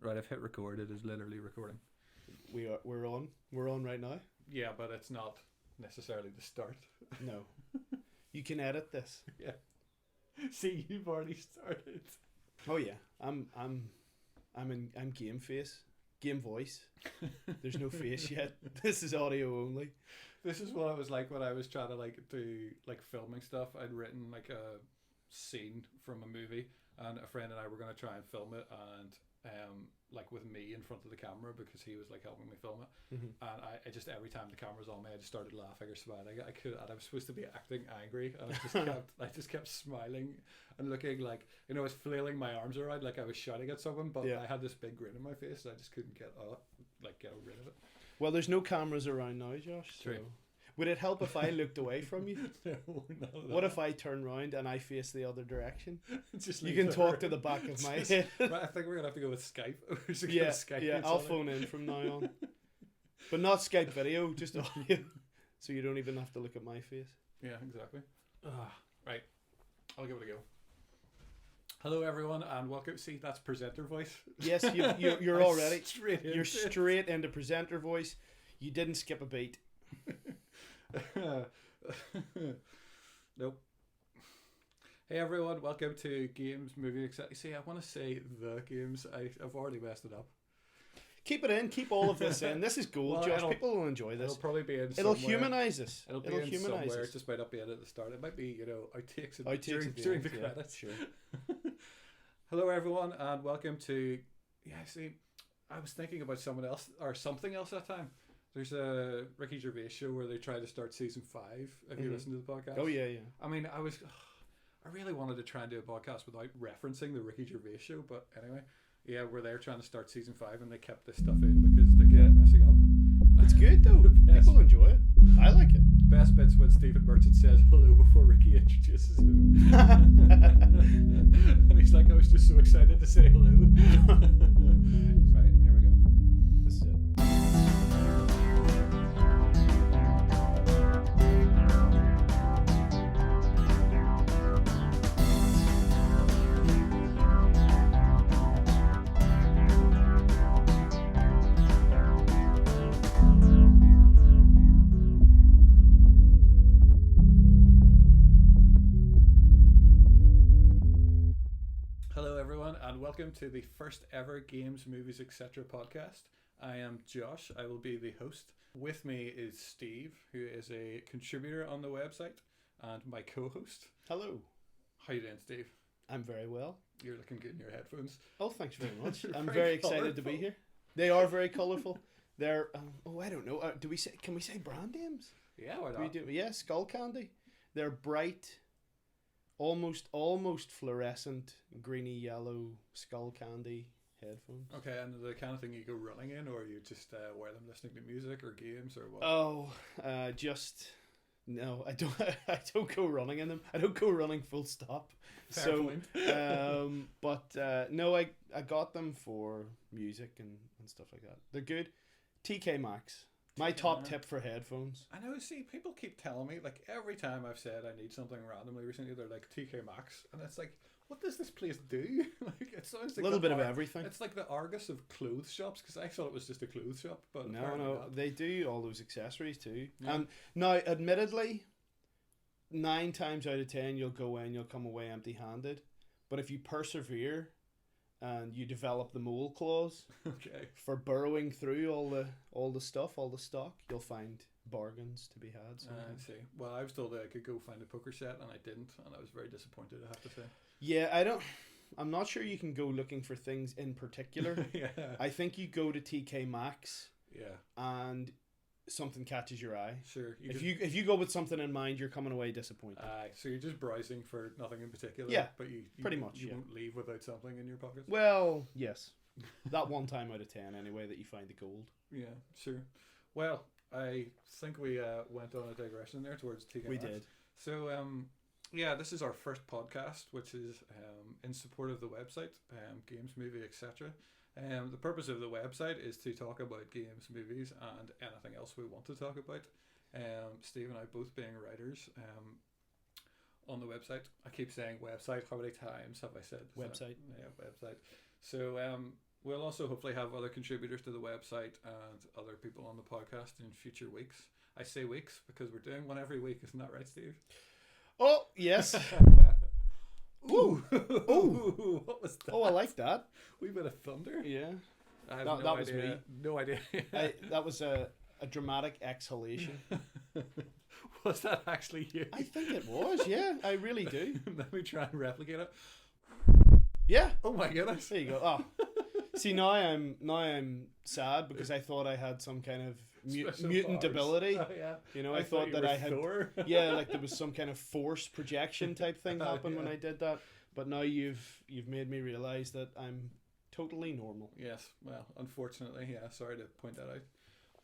Right, I've hit record. It is literally recording. We're on right now. Yeah, but it's not necessarily the start. No, you can edit this. Yeah. See, you've already started. Oh yeah, I'm game face, game voice. There's no face yet. This is audio only. This is what it was like when I was trying to do filming stuff. I'd written a scene from a movie, and a friend and I were going to try and film it, and with me in front of the camera because he was helping me film it. Mm-hmm. And I just, every time the camera was on me, I just started laughing or smiling. I was supposed to be acting angry, and I just kept smiling and looking I was flailing my arms around like I was shouting at someone, but yeah. I had this big grin on my face and I just couldn't get rid of it. Well, there's no cameras around now, Josh. So True. Would it help if I looked away from you? No, what if I turn round and I face the other direction? Just you can talk to the back of my head. Right, I think we're gonna have to go with Skype. Yeah, I'll phone in from now on, but not Skype video, just audio, so you don't even have to look at my face. Yeah, exactly. Right, I'll give it a go. Hello everyone and welcome. See, that's presenter voice. Yes, you're already straight into presenter voice. You didn't skip a beat. Nope. Hey everyone, welcome to Games, Movie, etc. See, I want to say the games. I've already messed it up. Keep it in. Keep all of this in. This is gold, Josh. People will enjoy this. It'll probably be in. It'll humanize us. It'll humanize somewhere. It just might not be in at the start. It might be outtakes during the credits. Sure. Hello everyone and welcome to. Yeah, see, I was thinking about someone else or something else that time. There's a Ricky Gervais show where they try to start season 5. Have you listened to the podcast? Oh yeah. I mean, I really wanted to try and do a podcast without referencing the Ricky Gervais show, but anyway, yeah, we're there trying to start season 5 and they kept this stuff in because they kept messing up. It's good though. People enjoy it. I like it. Best bits when Stephen Merchant says hello before Ricky introduces him. And he's like, I was just so excited to say hello. Right, here we go. This is it. And welcome to the first ever Games, Movies, etc. podcast. I am Josh. I will be the host. With me is Steve, who is a contributor on the website and my co-host. Hello. How you doing, Steve? I'm very well. You're looking good in your headphones. Oh, thanks very much. I'm very excited to be here. They are very colourful. They're I don't know. Can we say brand names? Yeah, why not? Yeah, Skull Candy. They're bright, almost fluorescent, greeny yellow Skull Candy headphones. Okay, and the kind of thing you go running in, or you just wear them listening to music or games or what? Oh, no, I don't. I don't go running in them. I don't go running full stop. Fair point. No, I got them for music and stuff like that. They're good. TK Maxx. My top tip for headphones. I know, see, people keep telling me, every time I've said I need something randomly recently, they're like, TK Maxx. And it's like, what does this place do? It sounds like a little bit of everything. It's like the Argus of clothes shops, because I thought it was just a clothes shop. But no, not. They do all those accessories too. Yeah. And now, admittedly, 9 times out of 10, you'll go in, you'll come away empty-handed. But if you persevere and you develop the mole claws for burrowing through all the stuff, all the stock, you'll find bargains to be had. I see. Well, I was told that I could go find a poker set and I didn't, and I was very disappointed, I have to say. Yeah, I'm not sure you can go looking for things in particular. Yeah. I think you go to TK Maxx. Yeah. And something catches your eye. Sure. If you go with something in mind, you're coming away disappointed. So you're just browsing for nothing in particular. Yeah. But you pretty much. You won't leave without something in your pocket. Well, yes. That 1 time out of 10, anyway, that you find the gold. Yeah, sure. Well, I think we went on a digression there towards TK Maxx. We did. So, yeah, this is our first podcast, which is in support of the website, Games, Movie, etc. The purpose of the website is to talk about games, movies, and anything else we want to talk about. Steve and I both being writers on the website. I keep saying website. How many times have I said website? Yeah, website. So We'll also hopefully have other contributors to the website and other people on the podcast in future weeks. I say weeks because we're doing one every week, isn't that right, Steve? Oh, yes. Ooh. Ooh. What was that? Oh, I like that. Wee bit of thunder. Yeah. I have that no was idea. me. No idea. That was a dramatic exhalation. Was that actually you? I think it was, yeah. I really do. Let me try and replicate it. Yeah. Oh my goodness. There you go. Oh. See, now I'm sad because I thought I had some kind of mutant powers. ability. Oh, yeah. You know, I thought that I had Thor. yeah, like there was some kind of force projection type thing happen when I did that. But now you've made me realize that I'm totally normal. Yes. Well, unfortunately, yeah. Sorry to point that out.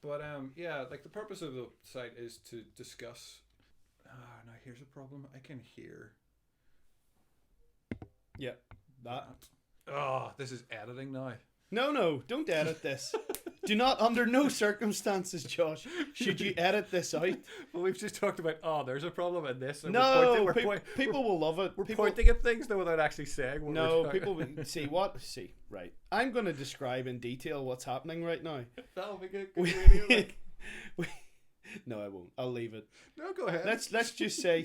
But yeah, like the purpose of the site is to discuss. Now here's a problem. I can hear. Yeah. That. Oh, this is editing now. No, don't edit this. Do not, under no circumstances, Josh, should you edit this out. Well, we've just talked about, there's a problem in this. And no, people will love it. We're pointing at things though without actually saying what no, we're people see, right. I'm going to describe in detail what's happening right now. That'll be good. No, I won't. I'll leave it. No, go ahead. Let's just say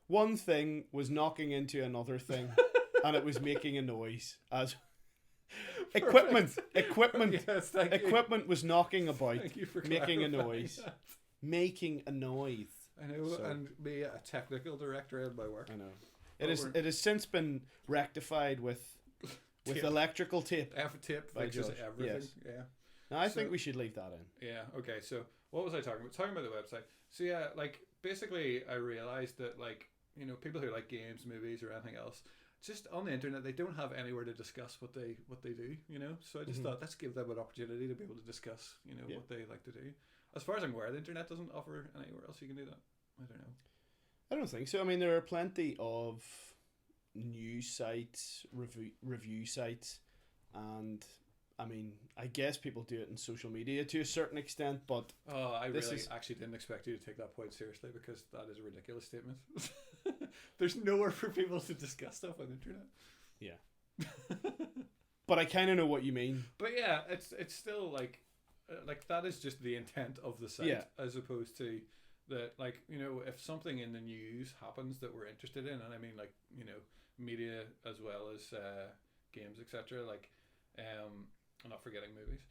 one thing was knocking into another thing and it was making a noise as equipment yes, equipment was knocking about, making a noise. That. Making a noise. I know, and be a technical director in my work. I know. It has since been rectified with electrical tape. Tape fixes everything. Yes. Yeah. Now I think we should leave that in. Yeah. Okay. So what was I talking about? Talking about the website. So yeah, like basically, I realized that like people who like games, movies, or anything else, just on the internet, they don't have anywhere to discuss what they do. So I just thought let's give them an opportunity to be able to discuss what they like to do. As far as I'm aware, the internet doesn't offer anywhere else you can do that. I don't know. I don't think so. I mean, there are plenty of news sites, review sites, and I mean, I guess people do it in social media to a certain extent, but I actually didn't expect you to take that point seriously because that is a ridiculous statement. There's nowhere for people to discuss stuff on the internet. Yeah. But I kind of know what you mean. But yeah, it's still like that is just the intent of the site, as opposed to that, like, if something in the news happens that we're interested in, and I mean, like, media as well as games, etc. Like, I'm not forgetting movies.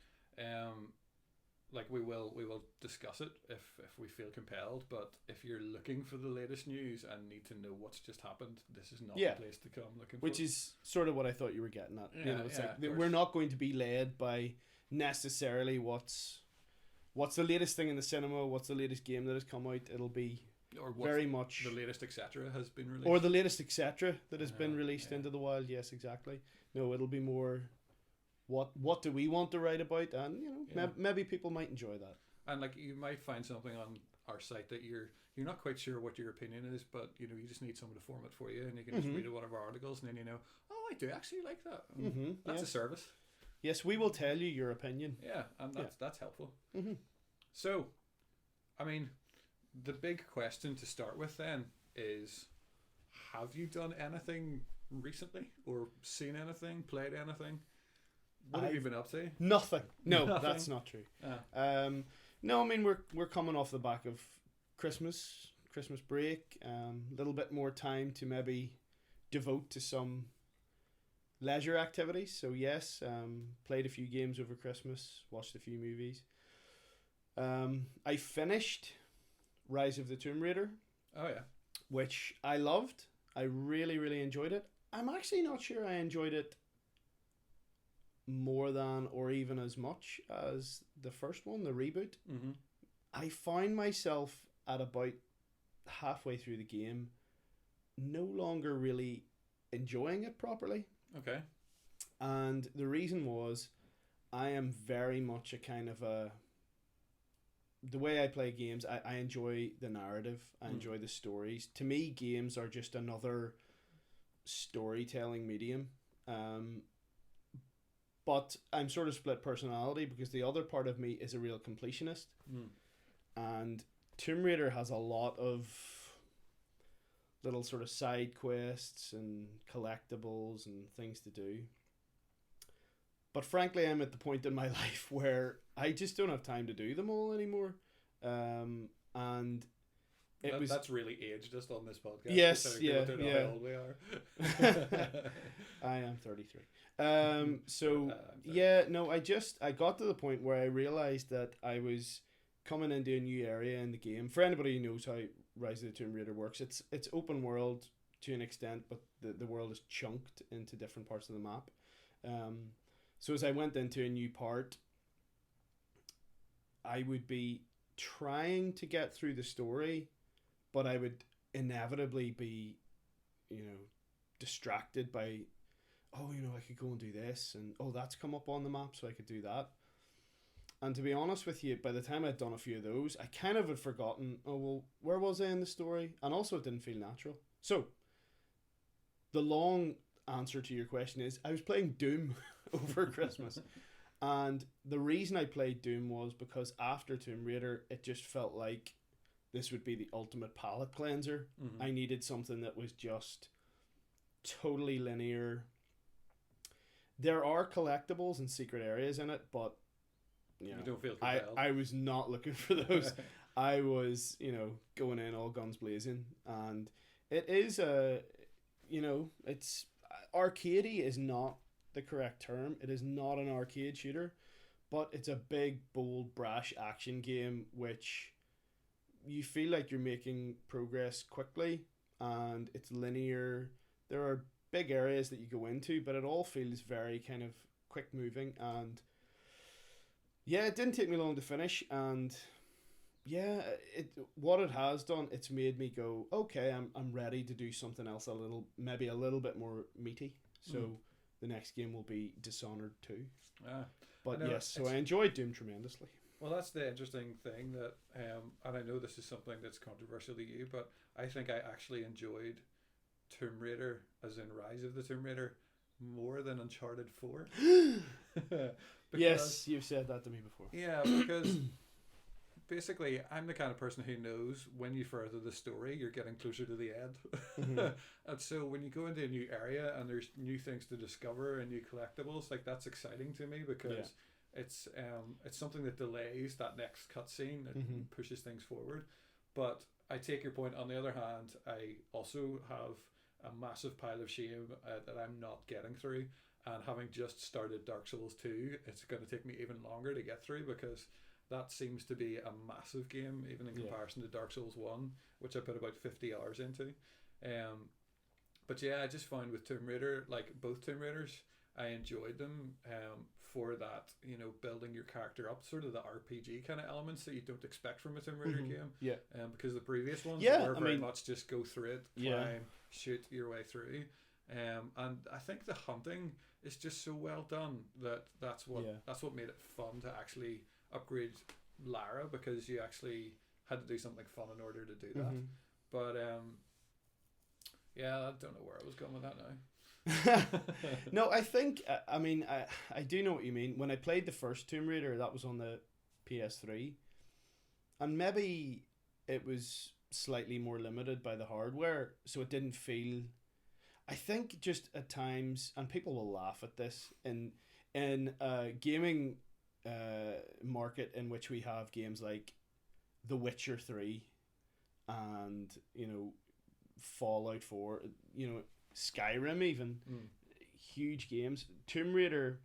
Like we will discuss it if we feel compelled. But if you're looking for the latest news and need to know what's just happened, this is not the place to come looking for. Which is sort of what I thought you were getting at. Yeah, it's like we're not going to be led by necessarily what's the latest thing in the cinema, what's the latest game that has come out. It'll be very much the latest etc. has been released, or the latest etc. that has been released into the wild. Yes, exactly. No, it'll be more what do we want to write about, and maybe people might enjoy that. And like you might find something on our site that you're not quite sure what your opinion is, but you just need someone to form it for you, and you can just read one of our articles, and then I do actually like that. That's a service. Yes, we will tell you your opinion. Yeah, and that's helpful. So, I mean, the big question to start with then is, have you done anything recently, or seen anything, played anything? What have you been up to? Nothing. No, that's not true. No, I mean we're coming off the back of Christmas break. A little bit more time to maybe devote to some leisure activities. So yes, played a few games over Christmas, watched a few movies. I finished Rise of the Tomb Raider. Oh yeah. Which I loved. I really, really enjoyed it. I'm actually not sure I enjoyed it more than or even as much as the first one, the reboot. I found myself at about halfway through the game no longer really enjoying it properly. Okay. And the reason was I am very much a kind of the way I play games, I enjoy the narrative. I enjoy the stories. To me, games are just another storytelling medium. But I'm sort of split personality because the other part of me is a real completionist. And Tomb Raider has a lot of little sort of side quests and collectibles and things to do. But frankly, I'm at the point in my life where I just don't have time to do them all anymore. And that's really aged us on this podcast. Yes, yeah. How old we are. I am 33. So yeah, no, I got to the point where I realized that I was coming into a new area in the game. For anybody who knows how Rise of the Tomb Raider works, it's open world to an extent, but the world is chunked into different parts of the map. So as I went into a new part, I would be trying to get through the story, but I would inevitably be, distracted by, I could go and do this, and that's come up on the map, so I could do that. And to be honest with you, by the time I'd done a few of those, I kind of had forgotten, where was I in the story? And also it didn't feel natural. So, the long answer to your question is, I was playing Doom over Christmas. And the reason I played Doom was because after Tomb Raider, it just felt like this would be the ultimate palate cleanser. Mm-hmm. I needed something that was just totally linear. There are collectibles and secret areas in it, but you don't feel compelled. I was not looking for those. I was, going in all guns blazing, and it is it's arcadey is not the correct term. It is not an arcade shooter, but it's a big, bold, brash action game which you feel like you're making progress quickly, and it's linear. There are big areas that you go into, but it all feels very kind of quick moving, and yeah, it didn't take me long to finish, and yeah, what it has done, it's made me go, okay, I'm ready to do something else maybe a little bit more meaty. So the next game will be Dishonored 2. But yes, so I enjoyed Doom tremendously. Well, that's the interesting thing that, and I know this is something that's controversial to you, but I think I actually enjoyed Tomb Raider, as in Rise of the Tomb Raider, more than Uncharted 4. Yes, you've said that to me before. Yeah, because basically I'm the kind of person who knows when you further the story, you're getting closer to the end. Mm-hmm. And so when you go into a new area and there's new things to discover and new collectibles, like that's exciting to me because it's something that delays that next cutscene and pushes things forward. But I take your point. On the other hand, I also have a massive pile of shame that I'm not getting through. And having just started Dark Souls 2, it's going to take me even longer to get through because that seems to be a massive game, even in comparison to Dark Souls 1, which I put about 50 hours into. But yeah, I just found with Tomb Raider, like both Tomb Raiders, I enjoyed them for that, building your character up, sort of the RPG kind of elements that you don't expect from a Tomb Raider game. Yeah. Because the previous ones were very much just go through it, climb, shoot your way through. And I think the hunting is just so well done that's what made it fun to actually upgrade Lara, because you actually had to do something fun in order to do that. But I don't know where I was going with that now. No, I think I do know what you mean. When I played the first Tomb Raider, that was on the PS3, and maybe it was slightly more limited by the hardware, so it didn't feel, I think just at times, and people will laugh at this, in gaming market in which we have games like The Witcher 3 and Fallout 4, Skyrim even, huge games. Tomb Raider,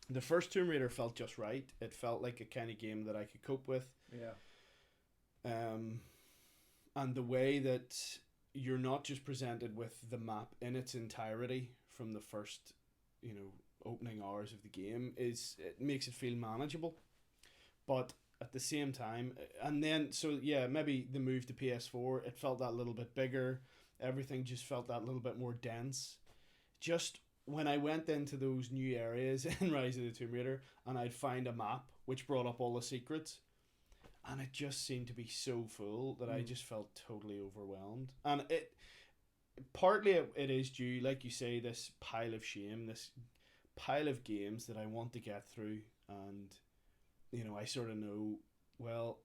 the first Tomb Raider felt just right. It felt like a kind of game that I could cope with. And the way that you're not just presented with the map in its entirety from the first opening hours of the game, it makes it feel manageable, but at the same time, and then maybe the move to PS4, it felt that little bit bigger, everything just felt that little bit more dense. Just when I went into those new areas in Rise of the Tomb Raider and I'd find a map which brought up all the secrets, and it just seemed to be so full that I just felt totally overwhelmed. And partly it is due, like you say, this pile of shame, this pile of games that I want to get through, and I sort of know, well,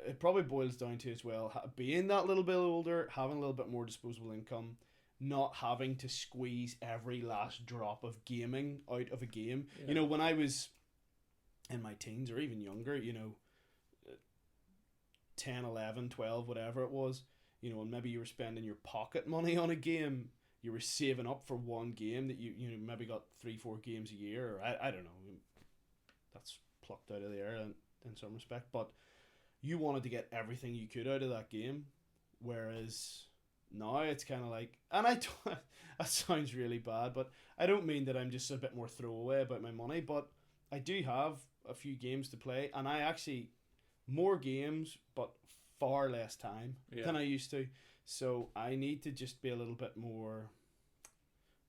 it probably boils down to as well being that little bit older, having a little bit more disposable income, not having to squeeze every last drop of gaming out of a game. Yeah. You know, when I was in my teens or even younger, 10, 11, 12, whatever it was, and maybe you were spending your pocket money on a game, you were saving up for one game that you maybe got 3-4 games a year, or I don't know, that's plucked out of the air in some respect, but you wanted to get everything you could out of that game, whereas now it's kind of like, and that sounds really bad, but I don't mean that I'm just a bit more throwaway about my money, but I do have a few games to play, and I actually, more games, but far less time than I used to, so I need to just be a little bit more,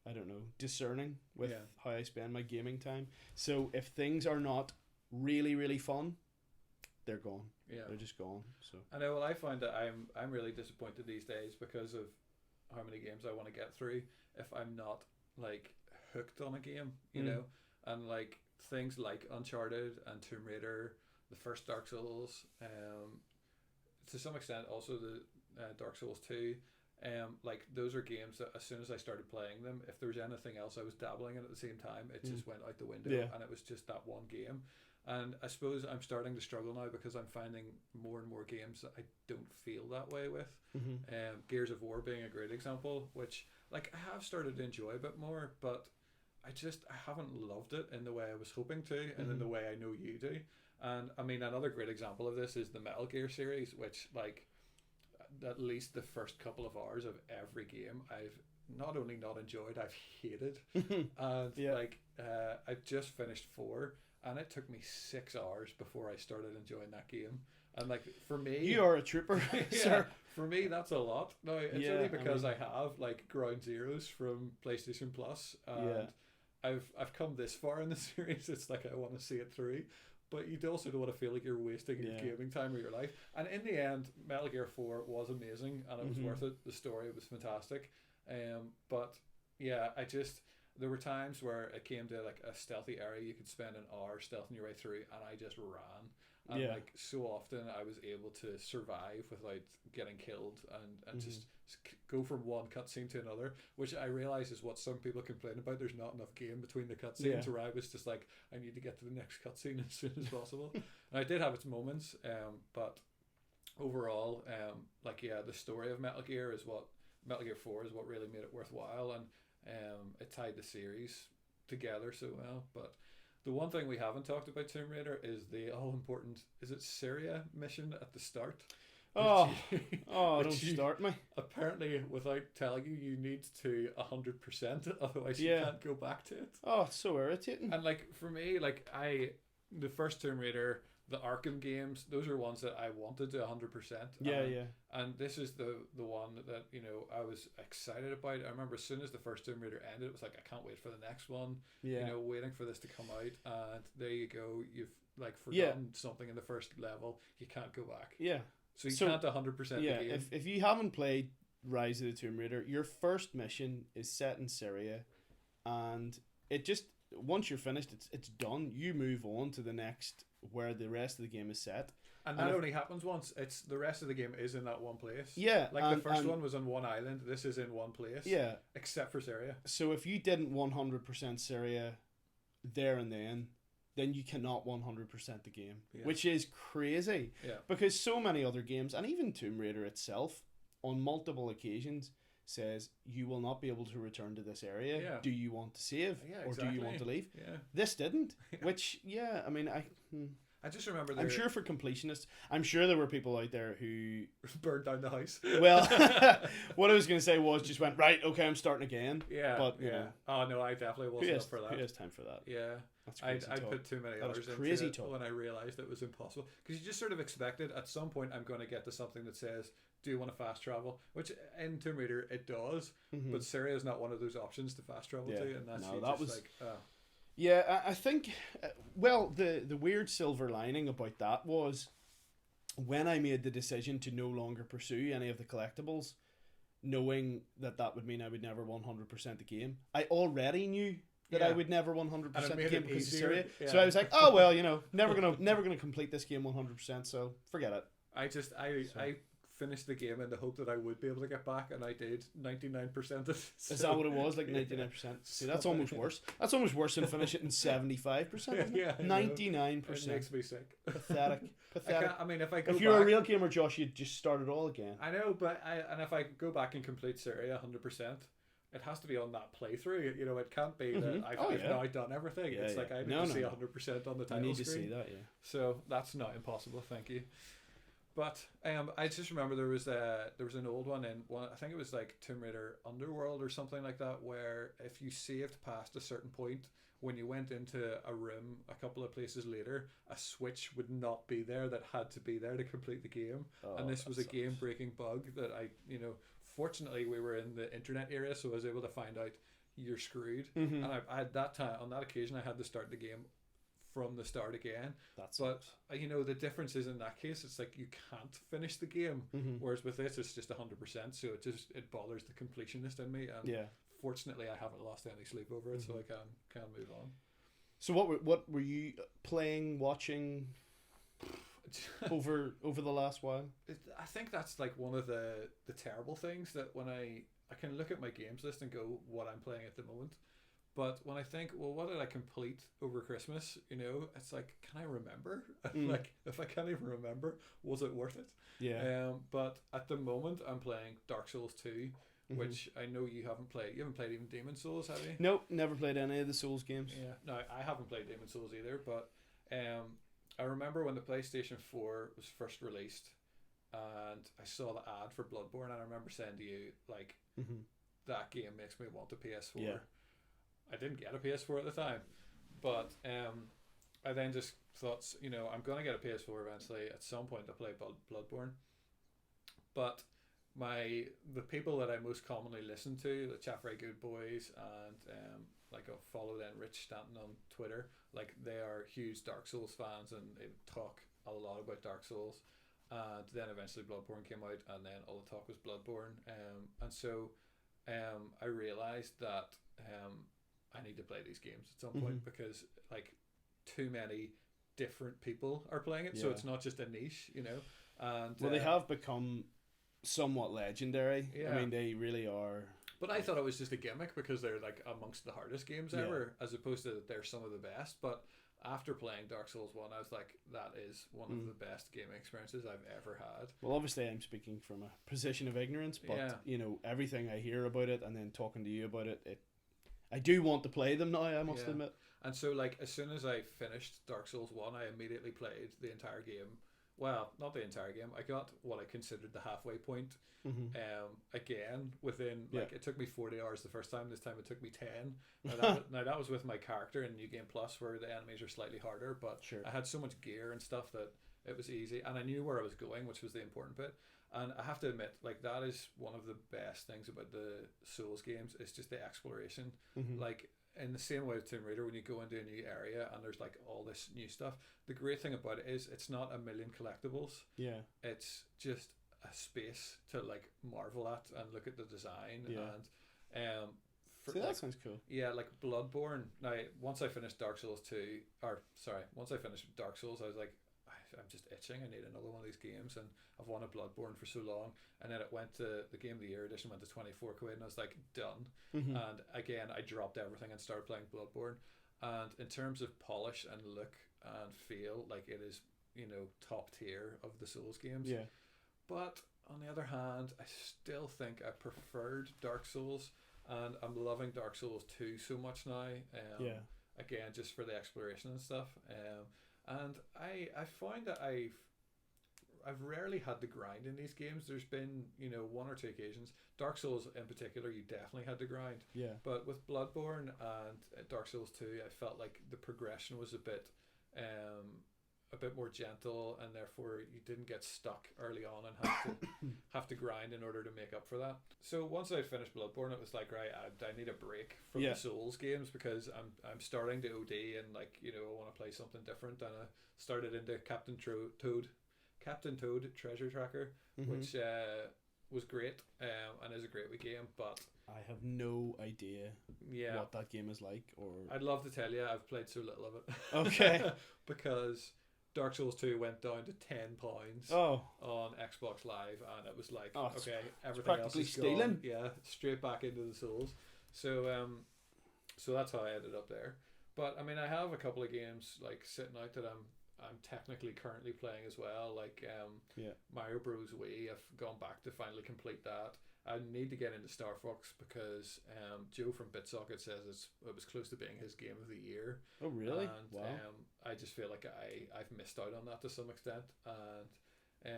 I don't know, discerning with how I spend my gaming time. So if things are not really, really fun, they're gone. Yeah, they're just gone. So I know. Well, I find that I'm really disappointed these days because of how many games I want to get through. If I'm not like hooked on a game, you know, and like things like Uncharted and Tomb Raider, the first Dark Souls, to some extent also the Dark Souls 2. Like those are games that as soon as I started playing them, if there was anything else I was dabbling in at the same time, it just went out the window, and it was just that one game. And I suppose I'm starting to struggle now because I'm finding more and more games that I don't feel that way with. Gears of War being a great example, which like I have started to enjoy a bit more, but I haven't loved it in the way I was hoping to, and in the way I know you do. And I mean, another great example of this is the Metal Gear series, which like at least the first couple of hours of every game I've not only not enjoyed, I've hated. And like I've just finished 4, and it took me 6 hours before I started enjoying that game. And like for me, you are a trooper, sir. For me, that's a lot. Now it's only because I have like Ground Zeroes from PlayStation Plus, and I've come this far in the series. It's like I want to see it through, but you also don't want to feel like you're wasting your gaming time of your life. And in the end, Metal Gear 4 was amazing, and it was worth it. The story was fantastic, but yeah, there were times where it came to like a stealthy area you could spend an hour stealthing your way through, and I just ran. And like so often I was able to survive without getting killed, and just go from one cutscene to another, which I realize is what some people complain about. There's not enough game between the cutscenes, where I was just like, I need to get to the next cutscene as soon as possible. And I did have its moments, but overall, the story of Metal Gear 4 is what really made it worthwhile, and it tied the series together so well. But the one thing we haven't talked about Tomb Raider is the all-important, is it Syria mission at the start? Don't start me. Apparently, without telling you, you need to 100%, otherwise you can't go back to it. Oh, it's so irritating. And like for me, like the first Tomb Raider, the Arkham games, those are ones that I wanted to 100%. And this is the one that I was excited about. I remember as soon as the first Tomb Raider ended, it was like, I can't wait for the next one. Waiting for this to come out, and there you go. You've like forgotten something in the first level. You can't go back. So you can't 100% the game. If you haven't played Rise of the Tomb Raider, your first mission is set in Syria, and it just, once you're finished, it's done. You move on to the next, where the rest of the game is set. And that only happens once. It's the rest of the game is in that one place. Like the first one was on one island. This is in one place. Except for Syria. So if you didn't 100% Syria there and then you cannot 100% the game, which is crazy. Because so many other games, and even Tomb Raider itself, on multiple occasions says you will not be able to return to this area. Do you want to save, or do you want to leave? This didn't. Which I mean, I just remember I'm sure for completionists, I'm sure there were people out there who burned down the house. Well, what I was going to say was just went, right, okay, I'm starting again. But you know, oh no, I definitely wasn't up for that. Who has time for that? That's crazy I put too many hours into it when I realised it was impossible, because you just sort of expected at some point I'm going to get to something that says, do you want to fast travel? Which in Tomb Raider it does, but Syria is not one of those options to fast travel to, and that's Yeah, I think, well, the weird silver lining about that was when I made the decision to no longer pursue any of the collectibles, knowing that would mean I would never 100% the game. I already knew that I would never 100% the game because of Syria. So I was like, oh well, never gonna complete this game 100%. So forget it. I finish the game in the hope that I would be able to get back, and I did 99% of it. So, is that what it was? Like 99%? See, that's almost worse. That's almost worse than finish it in 75%. Yeah, 99%. It makes me sick. Pathetic. Pathetic. I mean, if I go if you're back, a real gamer, Josh, you'd just start it all again. I know, but if I go back and complete Syria 100%, it has to be on that playthrough. You know, it can't be that I've now done everything. It's like I need to see 100% on the title screen. You need to see that, yeah. So that's not impossible. Thank you. But I just remember there was an old one in one. I think it was like Tomb Raider Underworld or something like that, where if you saved past a certain point, when you went into a room a couple of places later, a switch would not be there that had to be there to complete the game. And this was a game-breaking bug that fortunately we were in the internet area, so I was able to find out you're screwed. And I had that time, on that occasion, I had to start the game from the start again. But the difference is in that case, it's like you can't finish the game, whereas with this it's just 100%, so it bothers the completionist in me, and fortunately I haven't lost any sleep over it, so I can move on. So what were you playing, watching over the last while? I think that's like one of the terrible things, that when I can look at my games list and go what I'm playing at the moment. But when I think, well, what did I complete over Christmas? It's like, can I remember? Like, if I can't even remember, was it worth it? Yeah. But at the moment, I'm playing Dark Souls 2, which I know you haven't played. You haven't played even Demon Souls, have you? Nope, never played any of the Souls games. Yeah. No, I haven't played Demon Souls either. But I remember when the PlayStation 4 was first released, and I saw the ad for Bloodborne, and I remember saying to you, like, that game makes me want a PS4. Yeah. I didn't get a PS4 at the time, but I then just thought, I'm going to get a PS4 eventually at some point to play Bloodborne. But the people that I most commonly listen to, the Chat Very Good Boys, and like I'll follow then Rich Stanton on Twitter, like they are huge Dark Souls fans, and they talk a lot about Dark Souls. And then eventually Bloodborne came out, and then all the talk was Bloodborne. And so I realized that I need to play these games at some point, because like too many different people are playing it, so it's not just a niche, And they have become somewhat legendary. I mean, they really are. But I thought it was just a gimmick, because they're like amongst the hardest games ever, as opposed to they're some of the best. But after playing Dark Souls 1, I was like, that is one of the best gaming experiences I've ever had. Well, obviously I'm speaking from a position of ignorance, but everything I hear about it and then talking to you about it, I do want to play them now, I must admit. And so, like, as soon as I finished Dark Souls 1, I immediately played the entire game. Well, not the entire game. I got what I considered the halfway point. Again, within, like, it took me 40 hours the first time. This time it took me 10. Now that was with my character in New Game Plus, where the enemies are slightly harder, but I had so much gear and stuff that it was easy. And I knew where I was going, which was the important bit. And I have to admit, like, that is one of the best things about the Souls games, is just the exploration. Like, in the same way with Tomb Raider, when you go into a new area and there's like all this new stuff, the great thing about it is it's not a million collectibles. Yeah. It's just a space to like marvel at and look at the design. And see, that sounds cool. Yeah, like Bloodborne. Now, once I finished Dark Souls, I was like, I'm just itching. I need another one of these games, and I've wanted Bloodborne for so long. And then it went to the Game of the Year edition, went to 24 quid, and I was like, done. And again, I dropped everything and started playing Bloodborne. And in terms of polish and look and feel, like, it is, top tier of the Souls games. Yeah. But on the other hand, I still think I preferred Dark Souls, and I'm loving Dark Souls 2 so much now. Again, just for the exploration and stuff. And I find that I've rarely had to grind in these games. There's been, one or two occasions. Dark Souls in particular, you definitely had to grind. Yeah. But with Bloodborne and Dark Souls 2, I felt like the progression was a bit more gentle, and therefore you didn't get stuck early on and have to grind in order to make up for that. So once I finished Bloodborne, it was like, right, I need a break from the Souls games, because I'm starting to OD, and like, I want to play something different. And I started into Captain Toad Treasure Tracker, which was great, and is a great wee game, but I have no idea what that game is like. Or I'd love to tell you, I've played so little of it. Okay. Because Dark Souls 2 went down to £10 on Xbox Live, and it was like, okay, everything else is stealing. Gone. Yeah, straight back into the Souls. So so that's how I ended up there. But I mean, I have a couple of games like sitting out that I'm technically currently playing as well, like Mario Bros Wii. I've gone back to finally complete that. I need to get into Starfox because Joe from BitSocket says it was close to being his game of the year. Oh really? And wow. I just feel like I've missed out on that to some extent, and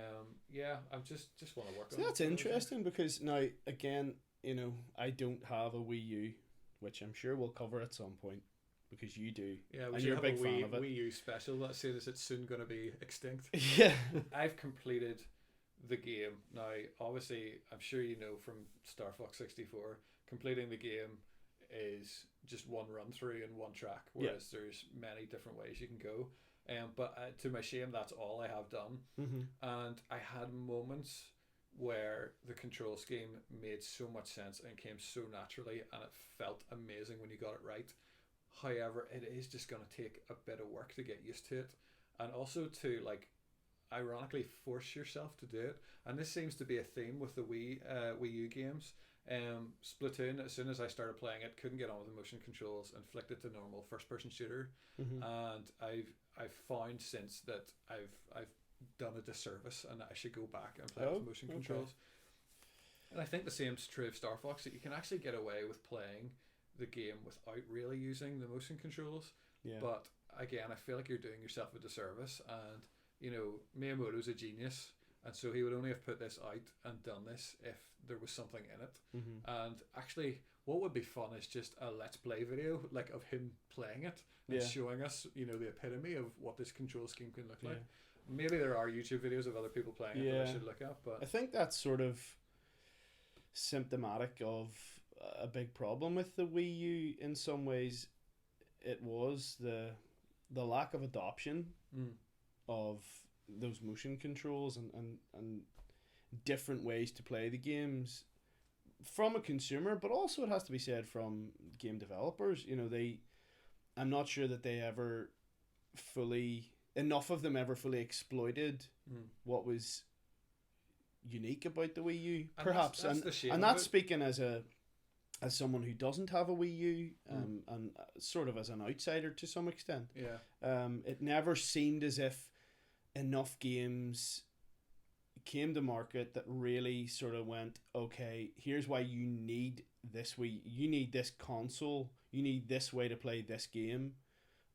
I'm just want to work on it. That's interesting because now again, you know, I don't have a Wii U, which I'm sure we'll cover at some point. Because you do. Yeah, we should have a fan of it. Wii U special. Let's say this, it's soon going to be extinct. Yeah. I've completed the game. Now, obviously, I'm sure you know from Star Fox 64, completing the game is just one run through and one track, whereas there's many different ways you can go. But to my shame, that's all I have done. Mm-hmm. And I had moments where the control scheme made so much sense and came so naturally, and it felt amazing when you got it right. However, it is just going to take a bit of work to get used to it, and also to like ironically force yourself to do it. And this seems to be a theme with the Wii U games. Splatoon, as soon as I started playing it, couldn't get on with the motion controls and flicked it to normal first person shooter. Mm-hmm. And I've found since that I've done a disservice and I should go back and play with motion controls. And I think the same is true of Star Fox, that you can actually get away with playing the game without really using the motion controls. But again, I feel like you're doing yourself a disservice, and you know, Miyamoto's a genius, and so he would only have put this out and done this if there was something in it. Mm-hmm. And actually, what would be fun is just a let's play video, like of him playing it and showing us, you know, the epitome of what this control scheme can look like. Maybe there are YouTube videos of other people playing it that I should look at, but I think that's sort of symptomatic of a big problem with the Wii U in some ways. It was the lack of adoption of those motion controls and different ways to play the games from a consumer, but also it has to be said from game developers. You know, I'm not sure that they ever enough of them ever fully exploited what was unique about the Wii U, perhaps. That's the shame, and that's speaking as someone who doesn't have a Wii U, and sort of as an outsider to some extent. It never seemed as if enough games came to market that really sort of went, okay, here's why you need this Wii, you need this console, you need this way to play this game.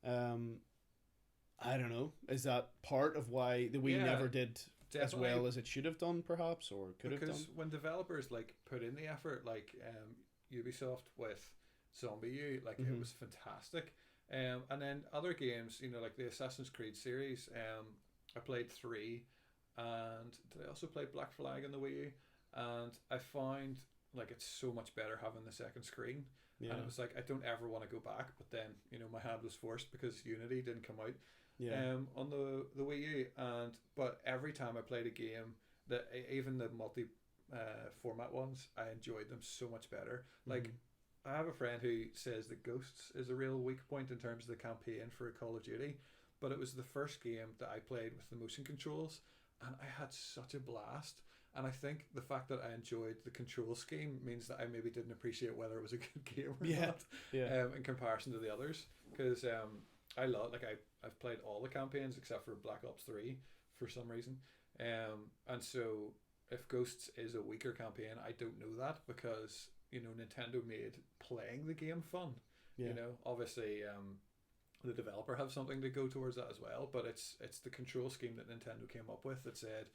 I don't know, is that part of why the Wii never did as well as it should have done, perhaps, or could have done? Because when developers like put in the effort, like Ubisoft with Zombie U, like it was fantastic. And then other games, you know, like the Assassin's Creed series, I played 3, and did I also play Black Flag on the Wii U? And I found like it's so much better having the second screen. And it was like, I don't ever want to go back, but then, you know, my hand was forced because Unity didn't come out on the Wii U. But every time I played a game, that even the multi format ones, I enjoyed them so much better. Like, I have a friend who says that Ghosts is a real weak point in terms of the campaign for Call of Duty, but it was the first game that I played with the motion controls, and I had such a blast. And I think the fact that I enjoyed the control scheme means that I maybe didn't appreciate whether it was a good game or not, in comparison to the others. Because I love, like, I've played all the campaigns except for Black Ops 3 for some reason. And so if Ghosts is a weaker campaign, I don't know that, because, you know, Nintendo made playing the game fun. You know, obviously the developer have something to go towards that as well, but it's the control scheme that Nintendo came up with that said,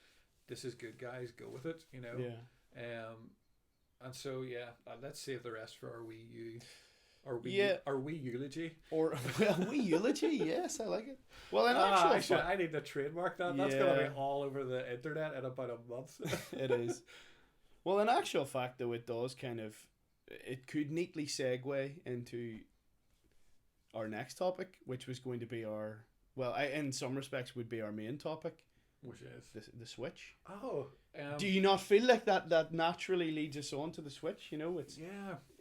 this is good, guys, go with it, you know. And so let's save the rest for our Wii U, our Wii eulogy, or Wii eulogy. Yes, I like it. Well, in actual I need to trademark that. That's gonna be all over the internet in about a month. It is. Well, in actual fact, though, it does it could neatly segue into our next topic, which was going to be in some respects would be our main topic. Which is the Switch. Oh, do you not feel like that naturally leads us on to the Switch? You know, it's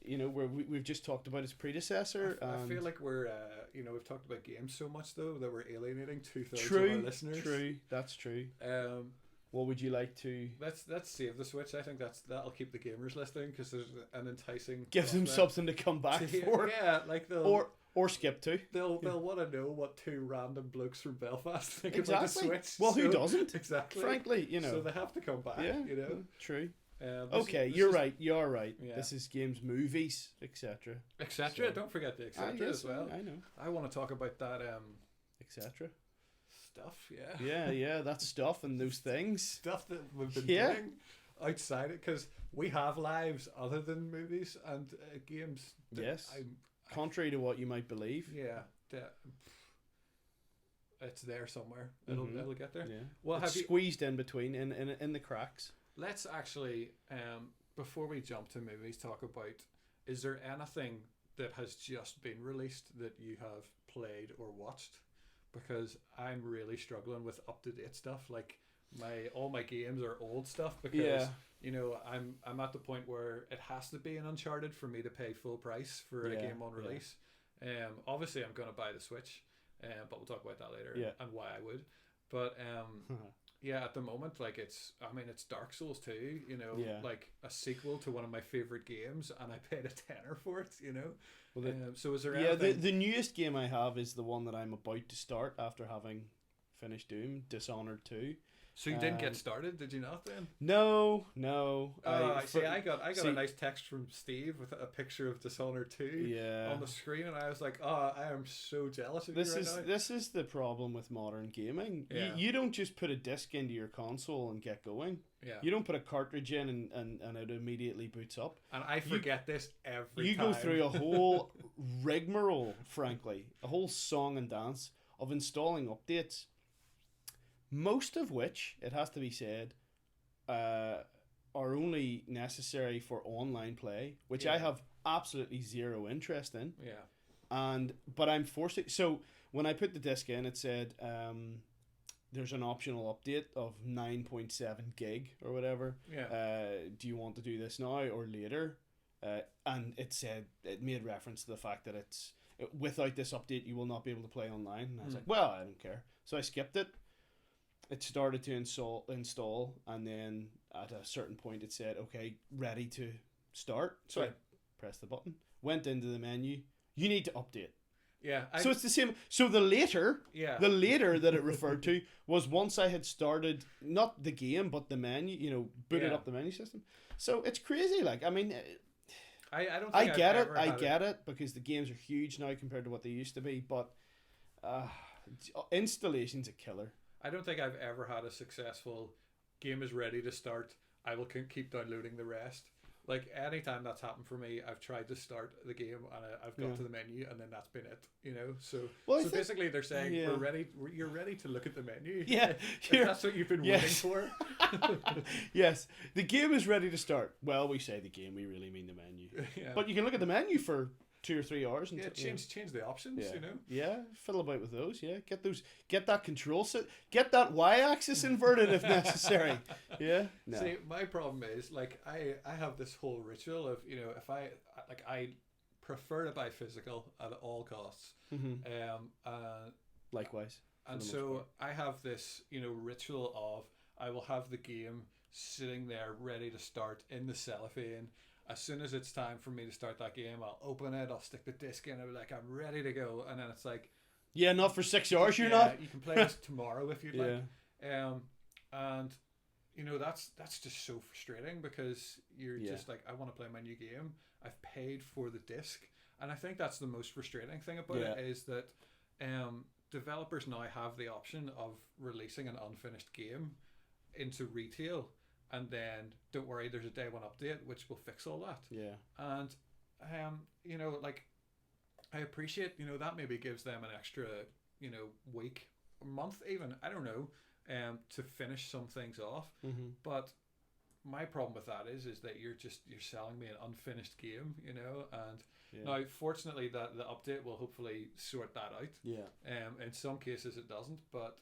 where we've just talked about his predecessor. I feel like we're, we've talked about games so much though that we're alienating 2/3 of our listeners. True, that's true. What would you like to? Let's save the Switch. I think that'll keep the gamers listening because there's an enticing. Gives them something to come back for. Yeah, like they'll or skip to. They'll want to know what two random blokes from Belfast think exactly. about the Switch. Well, who doesn't? Exactly. Frankly, So they have to come back. Yeah, True. Okay, you're right. You're right. Yeah. This is games, movies, etc. Etc. Don't forget the etc. as well. I know. I want to talk about that. Etc. Stuff. Yeah. Yeah. That stuff and those things. Stuff that we've been doing outside it because we have lives other than movies and games. Yes. Contrary to what you might believe. Yeah. It's there somewhere. It'll get there. Yeah. Well, it's squeezed in between in the cracks. Let's actually, before we jump to movies, talk about, is there anything that has just been released that you have played or watched? Because I'm really struggling with up-to-date stuff. Like all my games are old stuff because I'm at the point where it has to be an Uncharted for me to pay full price for a game on release. Obviously I'm going to buy the Switch, but we'll talk about that later and why I would. But yeah, at the moment, like it's Dark Souls 2, like a sequel to one of my favorite games, and I paid a tenner for it, Well, so is there anything... the newest game I have is the one that I'm about to start after having finished Doom, Dishonored 2. So you didn't get started, did you not then? No. I got a nice text from Steve with a picture of Dishonored 2 on the screen, and I was like, I am so jealous of you right now. This is the problem with modern gaming. Yeah. You don't just put a disc into your console and get going. Yeah. You don't put a cartridge in and it immediately boots up. And I forget this every time. You go through a whole rigmarole, frankly, a whole song and dance of installing updates. Most of which, it has to be said, are only necessary for online play, which I have absolutely zero interest in. Yeah. But I'm forced to. So when I put the disc in, it said there's an optional update of 9.7 gig or whatever. Yeah. Do you want to do this now or later? And it made reference to the fact that without this update you will not be able to play online. And I was like, well, I don't care. So I skipped it. It started to install, and then at a certain point it said, okay, ready to start. So I pressed the button, went into the menu. You need to update. Yeah. So it's the same. So the later that it referred to was once I had started, not the game, but the menu, booted up the menu system. So it's crazy. Like, I mean, I don't think I get it. I get it because the games are huge now compared to what they used to be, but installation's a killer. I don't think I've ever had a successful game is ready to start. I will keep downloading the rest. Like anytime that's happened for me, I've tried to start the game and I've got to the menu and then that's been it. So basically they're saying we're ready. You're ready to look at the menu. Yeah, that's what you've been waiting for. Yes, the game is ready to start. Well, we say the game, we really mean the menu. Yeah. But you can look at the menu for 2 or 3 hours and change the options. Yeah, fiddle about with those. Yeah, get that control set, get that y-axis inverted if necessary. Yeah. No. See, my problem is like I have this whole ritual of if I prefer to buy physical at all costs. Likewise. And so I have this ritual of I will have the game sitting there ready to start in the cellophane. As soon as it's time for me to start that game, I'll open it, I'll stick the disc in, I'll be like, I'm ready to go. And then it's like... Yeah, not for 6 hours, you're not? You can play this tomorrow if you'd like. And, that's just so frustrating because you're just like, I want to play my new game. I've paid for the disc. And I think that's the most frustrating thing about it is that developers now have the option of releasing an unfinished game into retail. And then don't worry, there's a day one update which will fix all that. Yeah. And I appreciate that maybe gives them an extra week or month even, I don't know, to finish some things off. But my problem with that is that you're selling me an unfinished game, and now fortunately that the update will hopefully sort that out. In some cases it doesn't, but